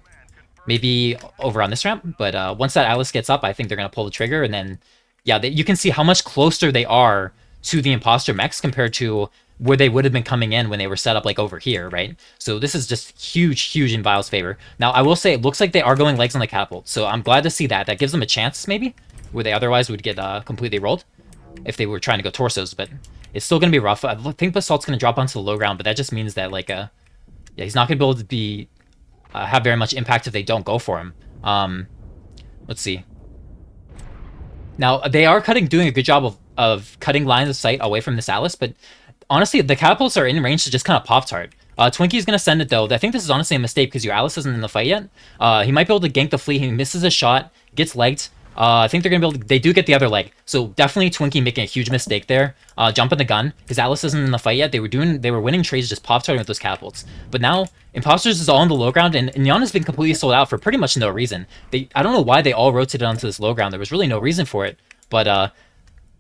Maybe over on this ramp, but once that Alice gets up, I think they're going to pull the trigger, and then, yeah, you can see how much closer they are to the Imposter mechs compared to where they would have been coming in when they were set up, like, over here, right? So this is just huge in Vile's favor. Now, I will say, it looks like they are going legs on the Catapult, so I'm glad to see that. That gives them a chance, maybe, where they otherwise would get completely rolled if they were trying to go torsos, but it's still going to be rough. I think Basalt's going to drop onto the low ground, but that just means that, like, yeah, he's not going to be able to be... have very much impact if they don't go for him. Let's see. Now, they are doing a good job of cutting lines of sight away from this Alice, but honestly, the Catapults are in range to just kind of pop-tart. Twinkie's going to send it, though. I think this is honestly a mistake because your Alice isn't in the fight yet. He might be able to gank the flea. He misses a shot, gets legged. I think they're going to be able to... They do get the other leg. So definitely Twinkie making a huge mistake there. Jumping the gun. His Alice isn't in the fight yet. They were winning trades just pop-tarting with those Catapults. But now, Imposters is all on the low ground, and Nyan has been completely sold out for pretty much no reason. I don't know why they all rotated onto this low ground. There was really no reason for it. But,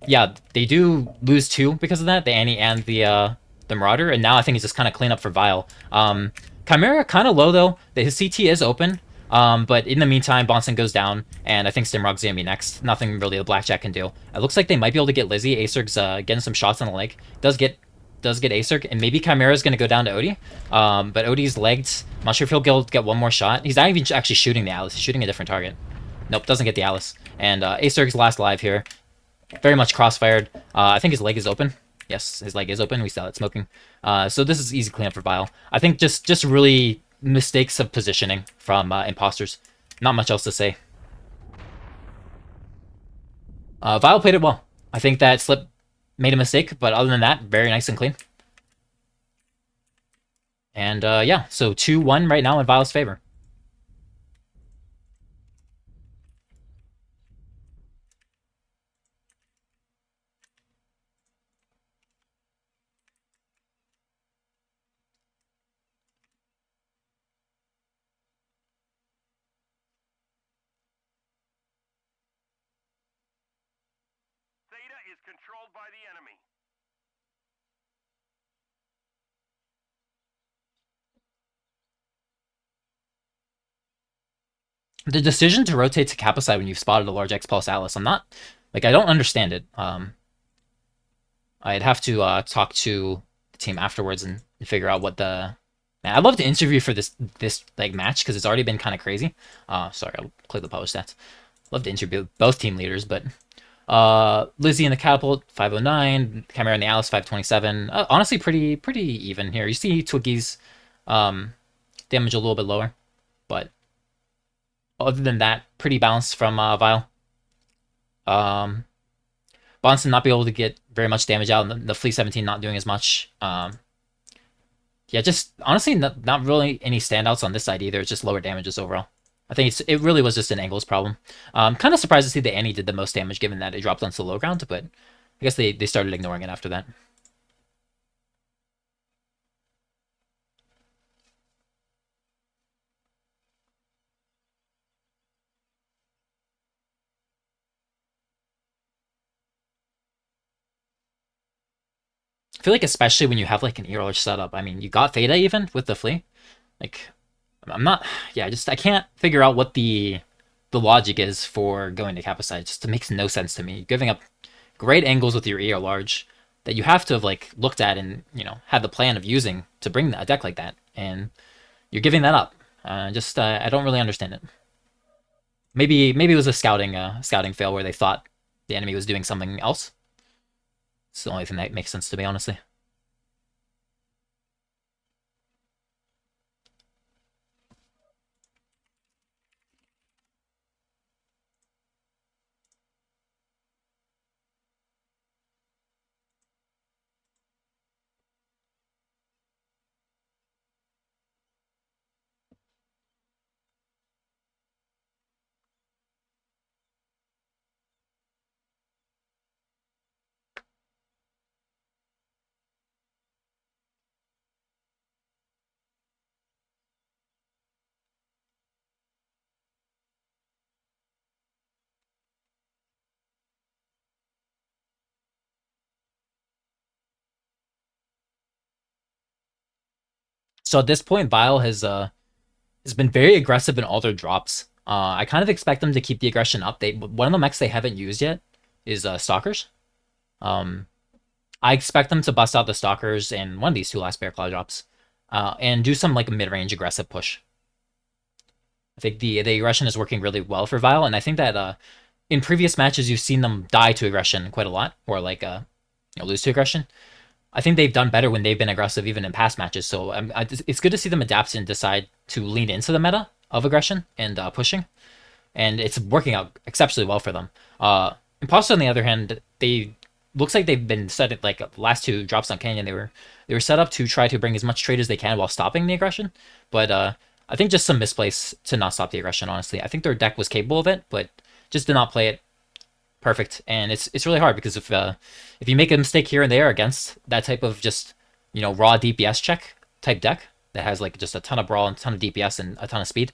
yeah, they do lose two because of that. The Annie and the Marauder. And now I think it's just kind of clean up for Vile. Chimera kind of low, though. His CT is open. But in the meantime, Bonson goes down, and I think Stimrog's gonna be next. Nothing really the Blackjack can do. It looks like they might be able to get Lizzie. Acerg's getting some shots on the leg. Does get Acerg, and maybe Chimera's gonna go down to Odie. But Odie's legged. I'm not sure if he'll get one more shot. He's not even actually shooting the Alice. He's shooting a different target. Nope, doesn't get the Alice. And Acerg's last live here. Very much crossfired. I think his leg is open. Yes, his leg is open. We saw it smoking. So this is easy cleanup for Vile. I think just really... mistakes of positioning from Imposters. Not much else to say. Vile played it well. I think that Slip made a mistake, but other than that, very nice and clean. And yeah, so 2-1 right now in Vile's favor. is controlled by the enemy. The decision to rotate to Kappa side when you've spotted a large X Pulse Atlas, I'm not, like, I don't understand it. I'd have to talk to the team afterwards and figure out what the. Man, I'd love to interview for this like match because it's already been kind of crazy. Sorry, I'll click the publish stats. Love to interview both team leaders, but Lizzie in the Catapult 509, Chimera in the Alice 527. Honestly, pretty even here. You see Twiggy's damage a little bit lower, but other than that, pretty balanced from Vile. Bonson not be able to get very much damage out, and the Flea 17 not doing as much. Yeah, just honestly not really any standouts on this side either. It's just lower damages overall. I think it really was just an angles problem. Kind of surprised to see that Annie did the most damage given that it dropped onto the low ground, but I guess they started ignoring it after that. I feel like especially when you have like an ear setup. I mean, you got Theta even with the Flea. Like, I'm not. Yeah, I can't figure out what the logic is for going to Kappa side. Just it makes no sense to me. You're giving up great angles with your ER large that you have to have like looked at and had the plan of using to bring a deck like that, and you're giving that up. I don't really understand it. Maybe it was a scouting fail where they thought the enemy was doing something else. It's the only thing that makes sense to me, honestly. So at this point, Vile has been very aggressive in all their drops. I kind of expect them to keep the aggression up. One of the mechs they haven't used yet is Stalkers. I expect them to bust out the Stalkers in one of these two last Bear Claw drops, and do some like mid-range aggressive push. I think the aggression is working really well for Vile, and I think that in previous matches you've seen them die to aggression quite a lot, or like lose to aggression. I think they've done better when they've been aggressive even in past matches. So it's good to see them adapt and decide to lean into the meta of aggression and pushing, and it's working out exceptionally well for them. Imposter on the other hand, they looks like they've been set at like the last two drops on Canyon. They were set up to try to bring as much trade as they can while stopping the aggression, but I think just some misplace to not stop the aggression. Honestly, I think their deck was capable of it, but just did not play it perfect, and it's really hard because if you make a mistake here and there against that type of just raw DPS check type deck that has like just a ton of brawl and a ton of DPS and a ton of speed,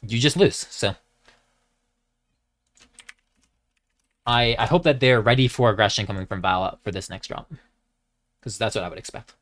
you just lose. So I hope that they're ready for aggression coming from Vala for this next drop, because that's what I would expect.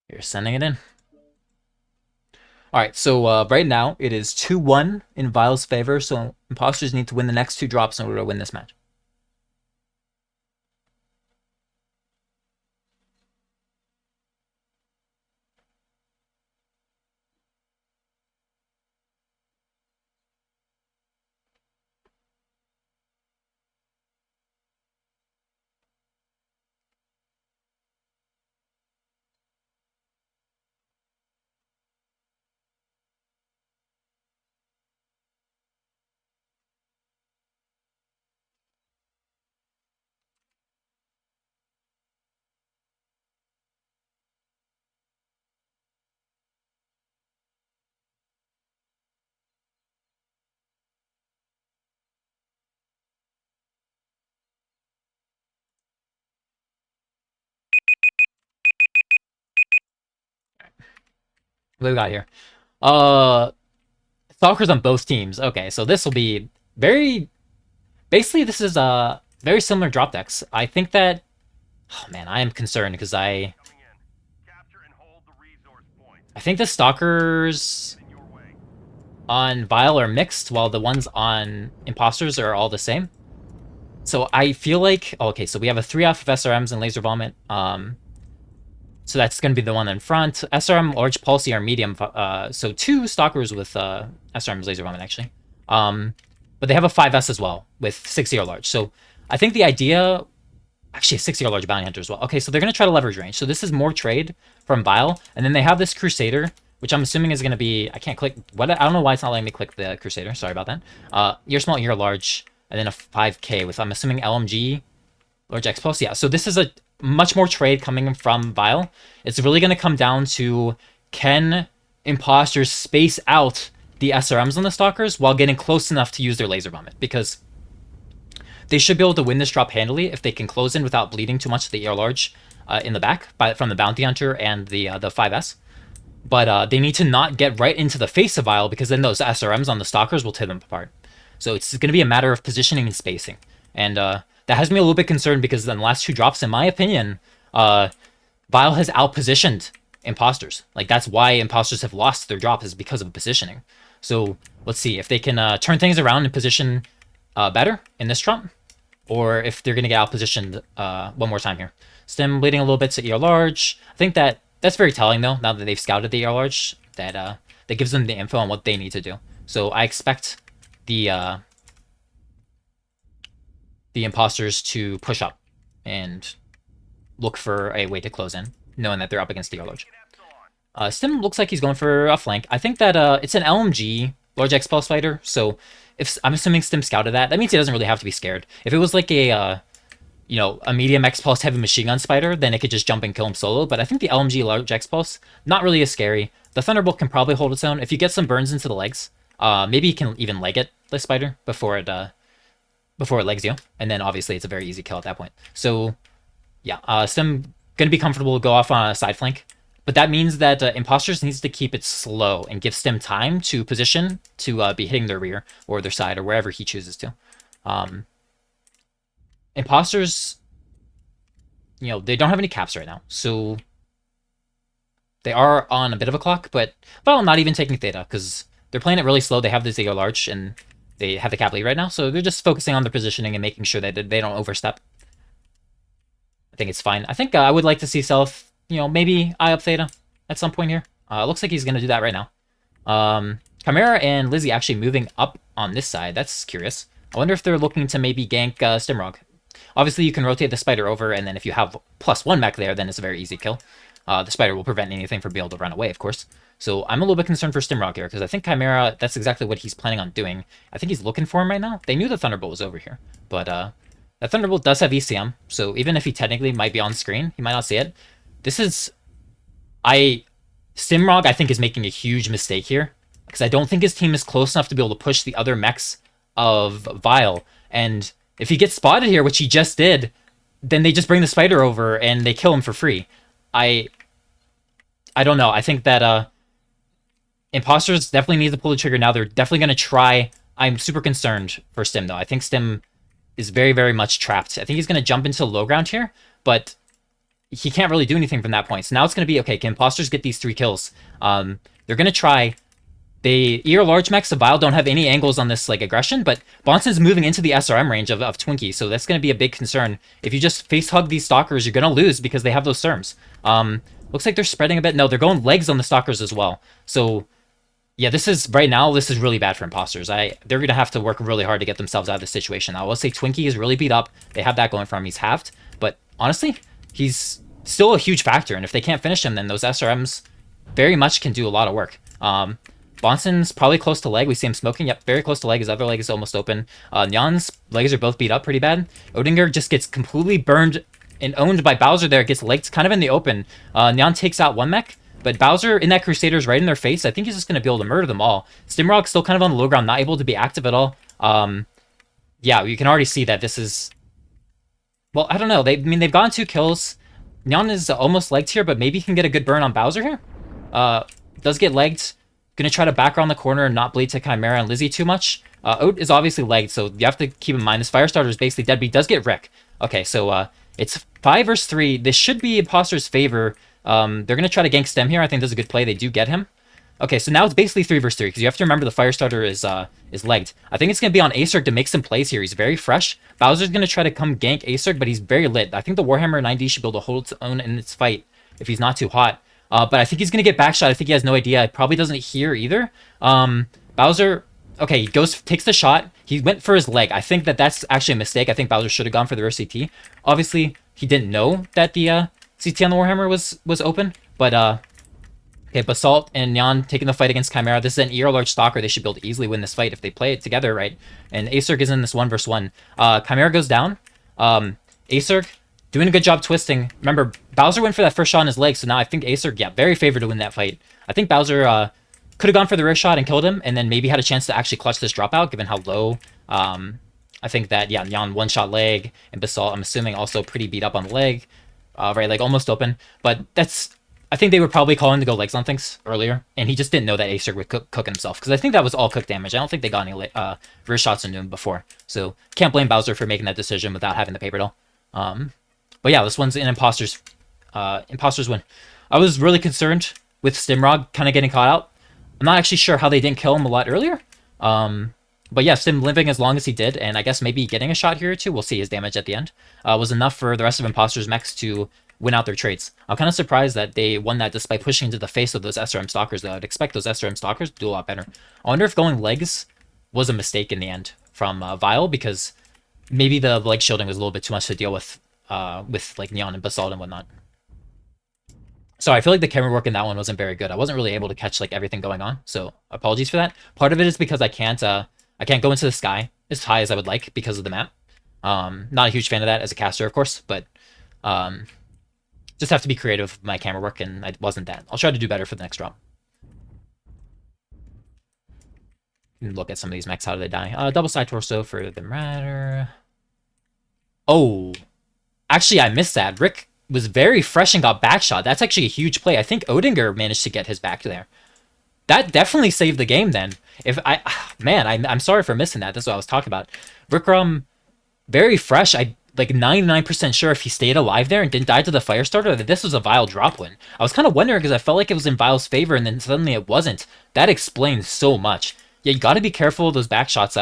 You're sending it in. All right, so right now it is 2-1 in Vile's favor, so Imposters need to win the next 2 drops in order to win this match. What do we got here? Stalkers on both teams. Okay, so this will be very... Basically, this is very similar drop decks. I think that... Oh man, I am concerned because I think the Stalkers on Vile are mixed, while the ones on Imposters are all the same. So I feel like... Okay, so we have a 3 off of SRMs and Laser Vomit. So that's going to be the one in front. SRM, Large Pulse, are medium. So 2 Stalkers with SRM's Laser Vomit, actually. But they have a 5S as well, with 6 ER Large. So I think the idea... Actually, a 6 ER Large Bounty Hunter as well. Okay, so they're going to try to leverage range. So this is more trade from Vile. And then they have this Crusader, which I'm assuming is going to be... I can't click... What? I don't know why it's not letting me click the Crusader. Sorry about that. Ear Small, Ear Large, and then a 5K with, I'm assuming, LMG, Large X Pulse. Yeah, so this is a much more trade coming from Vile. It's really going to come down to, can Imposters space out the SRMs on the Stalkers while getting close enough to use their Laser Vomit? Because they should be able to win this drop handily if they can close in without bleeding too much to the ER Large in the back from the Bounty Hunter and the 5S. But they need to not get right into the face of Vile, because then those SRMs on the Stalkers will tear them apart. So it's going to be a matter of positioning and spacing. And that has me a little bit concerned, because in the last 2 drops, in my opinion, Vile has outpositioned Imposters. Like, that's why Imposters have lost their drop, is because of positioning. So let's see if they can turn things around and position better in this drop, or if they're going to get outpositioned one more time here. Stim bleeding a little bit to ER Large. I think that's very telling, though, now that they've scouted the ER Large, that that gives them the info on what they need to do. So I expect the Imposters to push up and look for a way to close in, knowing that they're up against the ER Large. Stim looks like he's going for a flank. I think that it's an LMG Large X Pulse fighter, so if I'm assuming Stim scouted that, that means he doesn't really have to be scared. If it was like a a medium X Pulse heavy machine gun spider, then it could just jump and kill him solo. But I think the LMG Large X Pulse, not really as scary. The Thunderbolt can probably hold its own. If you get some burns into the legs, maybe you can even leg it, the spider, before it legs you. And then obviously it's a very easy kill at that point. So yeah, Stim gonna be comfortable to go off on a side flank. But that means that Imposters needs to keep it slow and give Stim time to position to be hitting their rear or their side or wherever he chooses to. Imposters, they don't have any caps right now, so they are on a bit of a clock, but well, not even taking Theta, because they're playing it really slow. They have the Zego Large, and they have the cap lead right now, so they're just focusing on their positioning and making sure that they don't overstep. I think it's fine. I think I would like to see Self, maybe eye up Theta at some point here. Looks like he's going to do that right now. Chimera and Lizzie actually moving up on this side. That's curious. I wonder if they're looking to maybe gank Stimrog. Obviously, you can rotate the spider over, and then if you have +1 mech there, then it's a very easy kill. The spider will prevent anything from being able to run away, of course. So I'm a little bit concerned for Stimrog here, because I think Chimera, that's exactly what he's planning on doing. I think he's looking for him right now. They knew the Thunderbolt was over here, but that Thunderbolt does have ECM, so even if he technically might be on screen, he might not see it. Stimrog, I think, is making a huge mistake here, because I don't think his team is close enough to be able to push the other mechs of Vile, and if he gets spotted here, which he just did, then they just bring the spider over and they kill him for free. I don't know. I think that Imposters definitely need to pull the trigger now. They're definitely going to try. I'm super concerned for Stim, though. I think Stim is very, very much trapped. I think he's going to jump into low ground here, but he can't really do anything from that point. So now it's going to be, okay, can Imposters get these 3 kills? They're going to try. They either large mechs of Vile don't have any angles on this like aggression, but Bonson's moving into the SRM range of Twinkie, so that's going to be a big concern. If you just face hug these stalkers, you're going to lose because they have those SERMs. Looks like they're spreading a bit. No, they're going legs on the stalkers as well. So yeah, this is right now. This is really bad for Imposters. They're going to have to work really hard to get themselves out of this situation. I will say Twinkie is really beat up. They have that going for him. He's halved, but honestly, he's still a huge factor. And if they can't finish him, then those SRMs very much can do a lot of work. Bonson's probably close to leg. We see him smoking. Yep, very close to leg. His other leg is almost open. Nyan's legs are both beat up pretty bad. Odinger just gets completely burned and owned by Bowser there. Gets legged kind of in the open. Nyan takes out one mech, but Bowser in that Crusader's right in their face. I think he's just going to be able to murder them all. Stimrock's still kind of on the low ground, not able to be active at all. Yeah, you can already see that this is... Well, I don't know. They've gotten 2 kills. Nyan is almost legged here, but maybe he can get a good burn on Bowser here. Does get legged. Gonna try to back around the corner and not bleed to Chimera and Lizzie too much. Oat is obviously legged, so you have to keep in mind this Firestarter is basically dead, but he does get Rick. Okay, so it's 5 versus 3. This should be Imposter's favor. They're gonna try to gank Stem here. I think this is a good play. They do get him. Okay, so now it's basically 3 versus 3 because you have to remember the Firestarter is legged. I think it's gonna be on Acerg to make some plays here. He's very fresh. Bowser's gonna try to come gank Acerg, but he's very lit. I think the Warhammer 9D should be able to hold its own in its fight if he's not too hot. But I think he's going to get backshot. I think he has no idea. He probably doesn't hear either. Bowser, okay, he takes the shot. He went for his leg. I think that's actually a mistake. I think Bowser should have gone for the rear CT. Obviously, he didn't know that the CT on the Warhammer was open. But, okay, Basalt and Nyan taking the fight against Chimera. This is an ER large stalker. They should be able to easily win this fight if they play it together, right? And Acerg is in this 1 versus 1. Chimera goes down. Acerg... doing a good job twisting. Remember, Bowser went for that first shot on his leg, so now I think Acer, yeah, very favored to win that fight. I think Bowser could have gone for the rear shot and killed him, and then maybe had a chance to actually clutch this dropout, given how low. I think that, yeah, Nyan one-shot leg, and Basalt, I'm assuming, also pretty beat up on the leg. Right, like, almost open. But that's... I think they were probably calling to go legs on things earlier, and he just didn't know that Acer would cook himself, because I think that was all cook damage. I don't think they got any rear shots into him before. So, can't blame Bowser for making that decision without having the paper doll. But yeah, this one's an Imposters win. I was really concerned with Stimrog kind of getting caught out. I'm not actually sure how they didn't kill him a lot earlier. But yeah, Stim living as long as he did, and I guess maybe getting a shot here or two, we'll see his damage at the end, was enough for the rest of Imposters mechs to win out their trades. I'm kind of surprised that they won that despite pushing into the face of those SRM Stalkers, though. I'd expect those SRM Stalkers to do a lot better. I wonder if going legs was a mistake in the end from Vile, because maybe the leg shielding was a little bit too much to deal with like Nyan and Basalt and whatnot. Sorry, I feel like the camera work in that one wasn't very good. I wasn't really able to catch like everything going on, so apologies for that. Part of it is because I can't go into the sky as high as I would like because of the map. Not a huge fan of that as a caster, of course, but just have to be creative with my camera work, and I wasn't that. I'll try to do better for the next drop. Look at some of these mechs. How do they die? Double side torso for the Marauder. Oh. Actually, I missed that. Rick was very fresh and got backshot. That's actually a huge play. I think Odinger managed to get his back there. That definitely saved the game then. I'm sorry for missing that. That's what I was talking about. Rick very fresh. I like 99% sure if he stayed alive there and didn't die to the Firestarter, that this was a Vile drop win. I was kind of wondering because I felt like it was in Vile's favor, and then suddenly it wasn't. That explains so much. Yeah, you got to be careful of those backshots.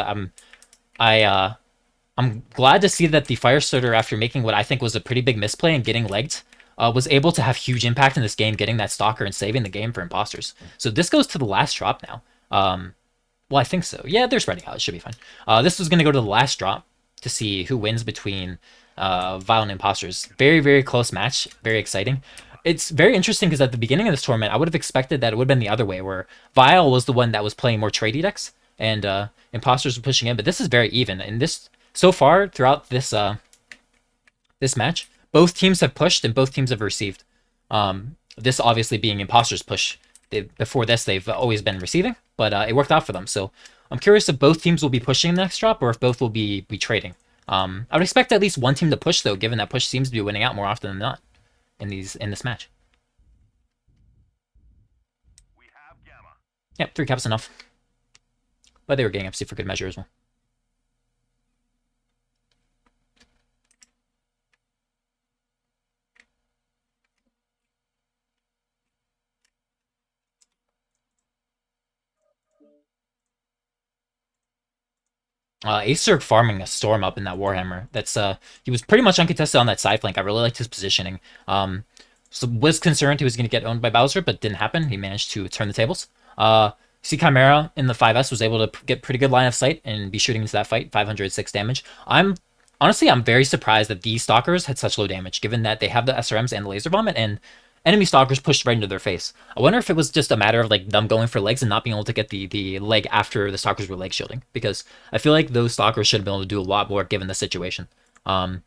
I'm glad to see that the Firestarter, after making what I think was a pretty big misplay and getting legged, was able to have huge impact in this game, getting that Stalker and saving the game for Imposters. So this goes to the last drop now. Well, I think so. Yeah, they're spreading out. It should be fine. This was going to go to the last drop to see who wins between Vile and Imposters. Very, very close match. Very exciting. It's very interesting because at the beginning of this tournament, I would have expected that it would have been the other way, where Vile was the one that was playing more trade decks and Imposters were pushing in. But this is very even. And this... So far, throughout this this match, both teams have pushed and both teams have received. This obviously being Imposters' push. Before this, they've always been receiving, but it worked out for them. So I'm curious if both teams will be pushing the next drop or if both will be trading. I would expect at least one team to push, though, given that push seems to be winning out more often than not in this match. Yep, 3 caps enough. But they were getting FC for good measure as well. Acer farming a storm up in that Warhammer. That's he was pretty much uncontested on that side flank. I really liked his positioning. So was concerned he was going to get owned by Bowser, but didn't happen. He managed to turn the tables. See Chimera in the 5S was able to get pretty good line of sight and be shooting into that fight. 506 damage. I'm very surprised that these stalkers had such low damage, given that they have the SRMs and the laser vomit, and enemy stalkers pushed right into their face. I wonder if it was just a matter of like them going for legs and not being able to get the leg after the stalkers were leg shielding, because I feel like those stalkers should have been able to do a lot more given the situation. But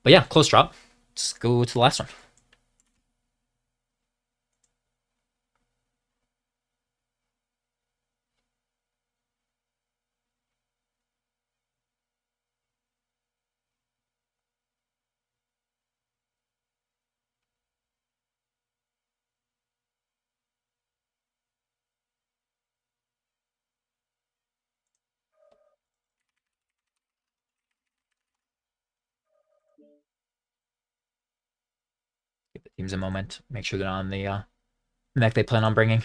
yeah, close drop. Let's go to the last one. Give the teams a moment. Make sure they're on the mech they plan on bringing.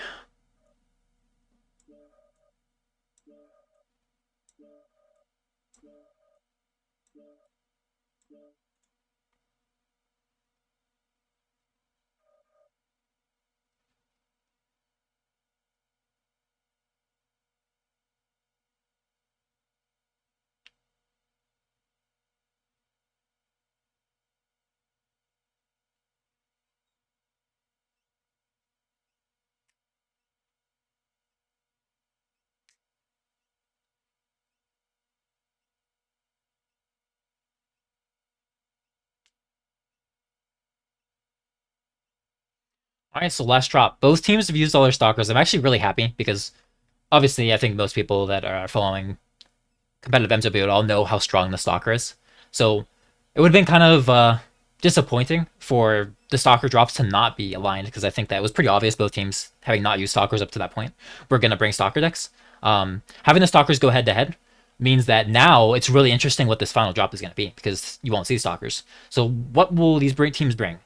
All right, so last drop. Both teams have used all their stalkers. I'm actually really happy because obviously I think most people that are following competitive MW all know how strong the stalker is. So it would have been kind of disappointing for the stalker drops to not be aligned, because I think that was pretty obvious. Both teams, having not used stalkers up to that point, were going to bring stalker decks. Having the stalkers go head to head means that now it's really interesting what this final drop is going to be, because you won't see stalkers. So what will these teams bring?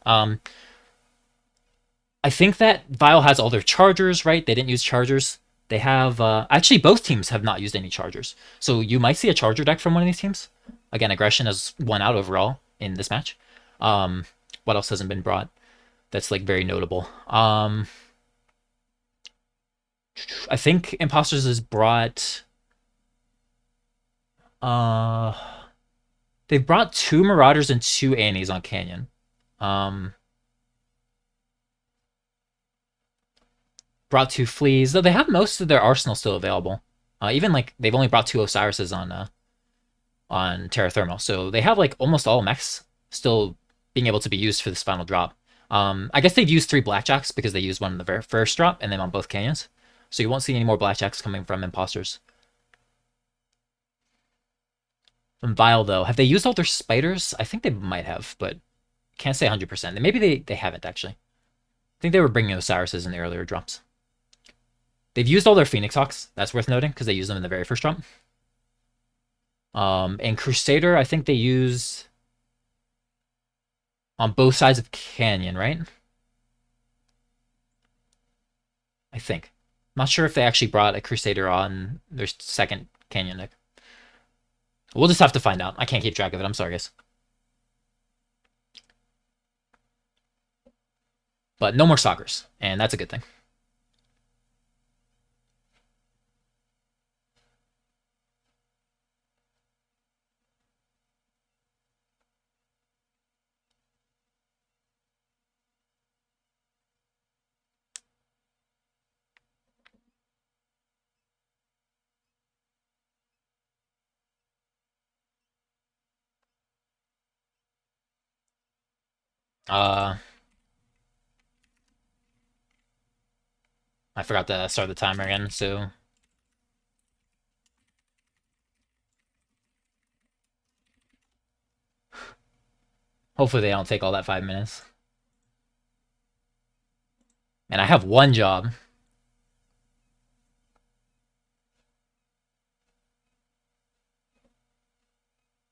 I think that Vile has all their chargers, right? They didn't use chargers. They have actually both teams have not used any chargers, so you might see a charger deck from one of these teams. Again, aggression has won out overall in this match. What else hasn't been brought? That's like very notable. I think Imposters has brought. Uh, they've brought 2 Marauders and 2 Annies on Canyon. Brought 2 Fleas, though they have most of their arsenal still available. Even like they've only brought 2 Osiris's on Terra Thermal, so they have like almost all mechs still being able to be used for this final drop. I guess they've used 3 Blackjacks because they used one in the very first drop and then on both canyons. So you won't see any more Blackjacks coming from Imposters. From Vile, though, have they used all their spiders? I think they might have, but can't say 100%. Maybe they haven't, actually. I think they were bringing Osiris's in the earlier drops. They've used all their Phoenix Hawks. That's worth noting, because they used them in the very first drop. And Crusader, I think they use on both sides of Canyon, right? I think. I'm not sure if they actually brought a Crusader on their second Canyon deck. We'll just have to find out. I can't keep track of it. I'm sorry, guys. But no more stalkers, and that's a good thing. I forgot to start the timer again, so hopefully they don't take all that 5 minutes. And I have one job.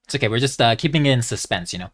It's okay, we're just keeping it in suspense, you know?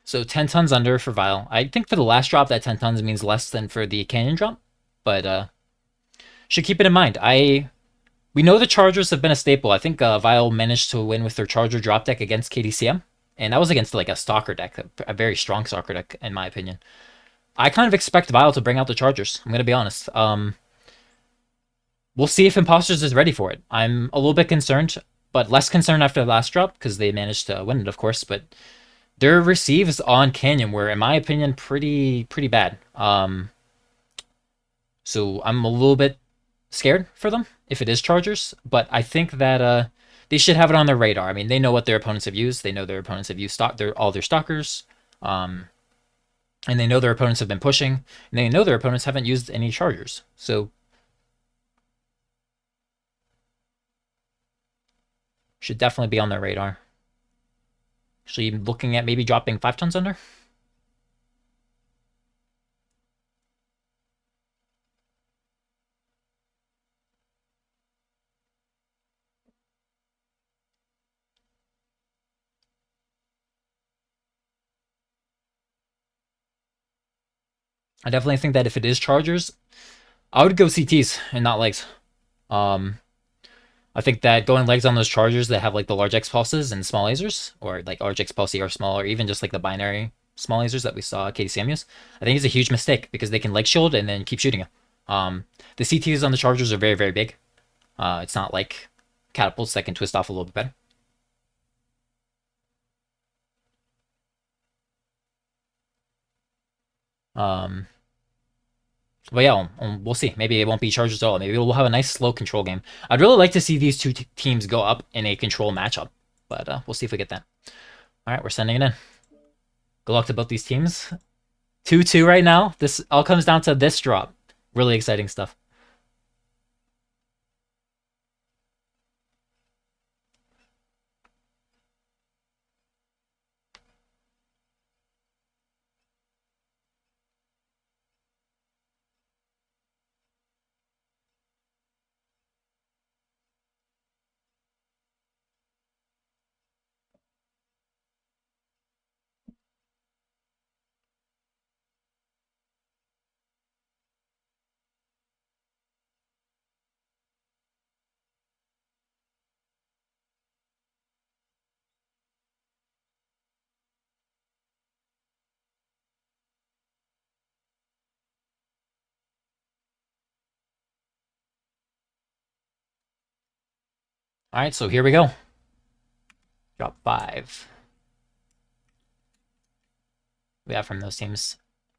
So 10 tons under for Vile. I think for the last drop, that 10 tons means less than for the Canyon drop, but should keep it in mind. We know the Chargers have been a staple. I think Vile managed to win with their Charger drop deck against KDCM, and that was against like a Stalker deck, a very strong Stalker deck in my opinion. I kind of expect Vile to bring out the Chargers. I'm gonna be honest. We'll see if Imposters is ready for it. I'm a little bit concerned, but less concerned after the last drop because they managed to win it, of course. But their receives on Canyon were, in my opinion, pretty bad. So I'm a little bit scared for them if it is Chargers, but I think that they should have it on their radar. I mean, they know what their opponents have used. They know their opponents have used all their stalkers, and they know their opponents have been pushing, and they know their opponents haven't used any Chargers. So should definitely be on their radar. Actually, looking at maybe dropping 5 tons under. I definitely think that if it is Chargers, I would go CTs and not legs. I think that going legs on those Chargers that have like the large X pulses and small lasers, or like large X pulse or small, or even just like the binary small lasers that we saw KDCM use, I think it's a huge mistake because they can leg shield and then keep shooting you. The CTs on the Chargers are very big. It's not like catapults that can twist off a little bit better. But yeah, we'll see. Maybe it won't be Chargers at all. Maybe we'll have a nice slow control game. I'd really like to see these two teams go up in a control matchup, but we'll see if we get that. All right, we're sending it in. Good luck to both these teams. 2-2 right now. This all comes down to this drop. Really exciting stuff. All right, so here we go. Drop 5. We have from those teams.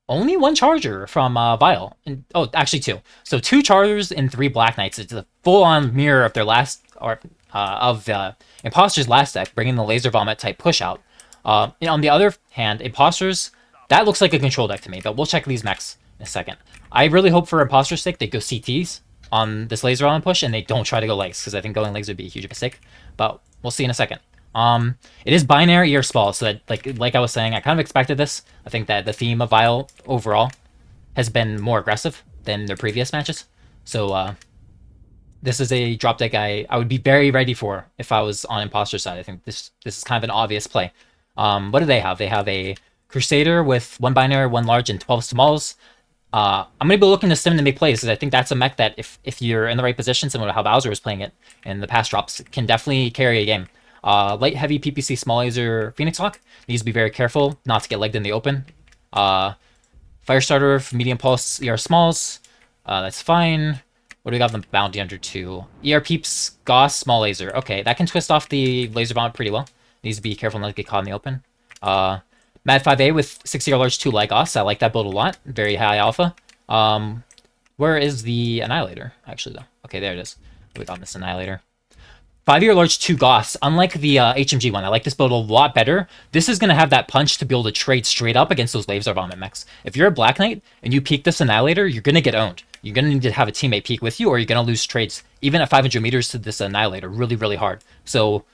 Only one Charger from Vile. And, oh, actually 2. So 2 Chargers and 3 Black Knights. It's a full-on mirror of their last, or of Imposters' last deck, bringing the Laser Vomit type push out. And on the other hand, Imposters, that looks like a control deck to me, but we'll check these mechs in a second. I really hope for Imposter's sake they go CTs on this Laser Vomit push, and they don't try to go legs, because I think going legs would be a huge mistake. But we'll see in a second. It is binary or small, so that like I was saying, I kind of expected this. I think that the theme of Vile overall has been more aggressive than their previous matches. So this is a drop deck I would be very ready for if I was on Imposter side. I think this is kind of an obvious play. What do they have? They have a Crusader with 1 binary, 1 large, and 12 smalls. I'm going to be looking to stim to make plays, because I think that's a mech that if you're in the right position, similar to how Bowser was playing it in the past drops, can definitely carry a game. Light heavy PPC small laser Phoenix Hawk needs to be very careful not to get legged in the open. Firestarter medium pulse ER smalls, that's fine. What do we got them bounty under 2? ER peeps Gauss small laser. Okay, that can twist off the laser bomb pretty well. Needs to be careful not to get caught in the open. Mad 5A with 60 large 2 light Gauss. I like that build a lot. Very high alpha. Where is the Annihilator actually though? Okay, there it is. We got this Annihilator. 5-year large 2 Goths. Unlike the HMG one, I like this build a lot better. This is going to have that punch to be able to trade straight up against those Laser Vomit mechs. If you're a Black Knight and you peek this Annihilator, you're going to get owned. You're going to need to have a teammate peek with you, or you're going to lose trades, even at 500 meters to this Annihilator, really hard. So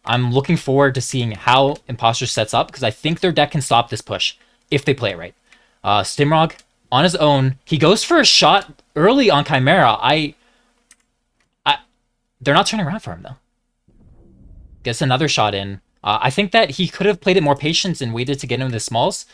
I'm looking forward to seeing how Imposter sets up, because I think their deck can stop this push if they play it right. Stimrog, on his own, he goes for a shot early on Chimera. They're not turning around for him, though. Gets another shot in. I think that he could have played it more patient and waited to get him the smalls.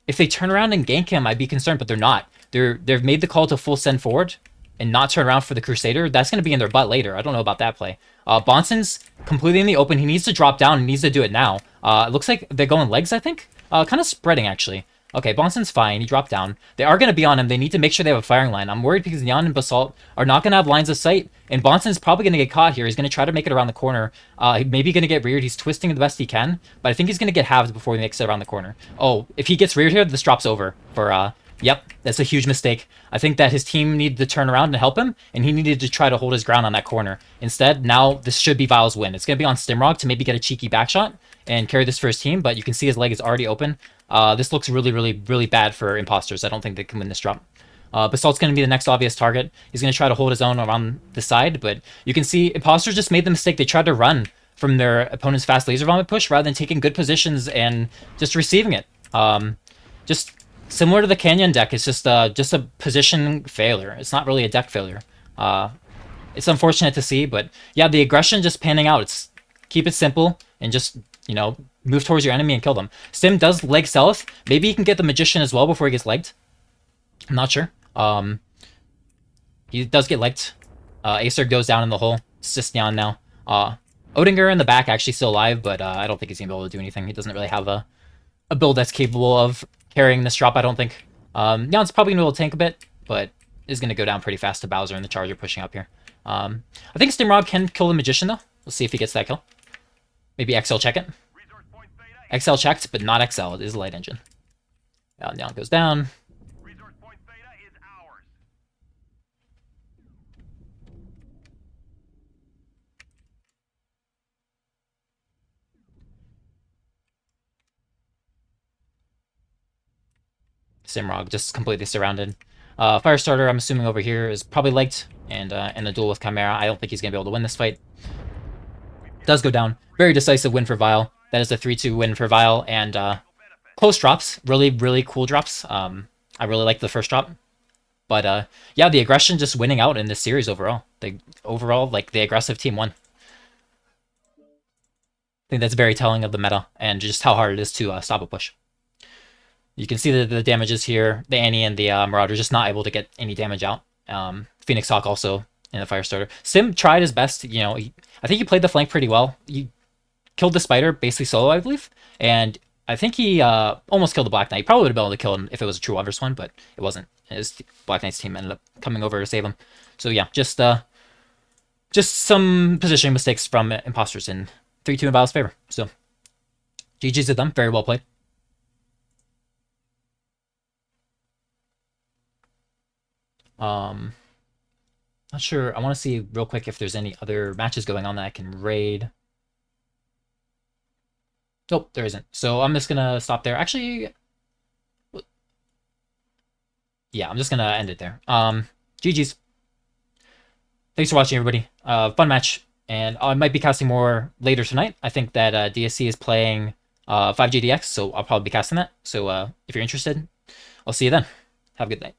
If they turn around and gank him, I'd be concerned, but they're not. They've made the call to full send forward and not turn around for the Crusader. That's going to be in their butt later. I don't know about that play. Bonson's completely in the open. He needs to drop down. He needs to do it now. It looks like they're going legs, I think. Kind of spreading, actually. Okay, Bonson's fine. He dropped down. They are going to be on him. They need to make sure they have a firing line. I'm worried because Neon and Basalt are not going to have lines of sight. And Bonson's probably going to get caught here. He's going to try to make it around the corner. Maybe going to get reared. He's twisting the best he can. But I think he's going to get halved before he makes it around the corner. Oh, if he gets reared here, this drop's over for... Yep, that's a huge mistake. I think that his team needed to turn around and help him, and he needed to try to hold his ground on that corner. Instead, now this should be Vile's win. It's going to be on Stimrog to maybe get a cheeky back shot and carry this for his team, but you can see his leg is already open. This looks really, really, really bad for Imposters. I don't think they can win this drop. Basalt's going to be the next obvious target. He's going to try to hold his own around the side, but you can see Imposters just made the mistake. They tried to run from their opponent's fast laser vomit push rather than taking good positions and just receiving it. Just similar to the Canyon deck, it's just a position failure. It's not really a deck failure. It's unfortunate to see, but yeah, the aggression just panning out. It's keep it simple and just, you know, move towards your enemy and kill them. Stim does leg south. Maybe he can get the Magician as well before he gets legged. I'm not sure. He does get legged. Acer goes down in the hole. It's just Neon now. Odinger in the back actually still alive, but I don't think he's going to be able to do anything. He doesn't really have a build that's capable of carrying this drop, I don't think. Neon's probably going to be able to tank a bit, but is going to go down pretty fast to Bowser and the Charger pushing up here. I think Stimrog can kill the Magician, though. We'll see if he gets that kill. Maybe XL check it. XL checked, but not XL. It is a light engine. Neon goes down. Simrog just completely surrounded. Firestarter, I'm assuming over here, is probably legged, and in the duel with Chimera, I don't think he's going to be able to win this fight. Does go down. Very decisive win for Vile. That is a 3-2 win for Vile, and close drops. Really, really cool drops. I really like the first drop. But yeah, the aggression just winning out in this series overall. Like, the aggressive team won. I think that's very telling of the meta, and just how hard it is to stop a push. You can see the damages here. The Annie and the Marauder just not able to get any damage out. Phoenix Hawk also in the Firestarter. Sim tried his best. You know, I think he played the flank pretty well. He killed the Spider basically solo, I believe. And I think he almost killed the Black Knight. He probably would have been able to kill him if it was a true 1v1, but it wasn't. His Black Knight's team ended up coming over to save him. So yeah, just some positioning mistakes from Imposters in 3-2 in Vile's favor. So GG's to them. Very well played. Not sure. I want to see real quick if there's any other matches going on that I can raid. Nope, there isn't. So I'm just gonna stop there. Actually, yeah, I'm just gonna end it there. GG's. Thanks for watching, everybody. Fun match, and I might be casting more later tonight. I think that DSC is playing 5GDX, so I'll probably be casting that. So if you're interested, I'll see you then. Have a good night.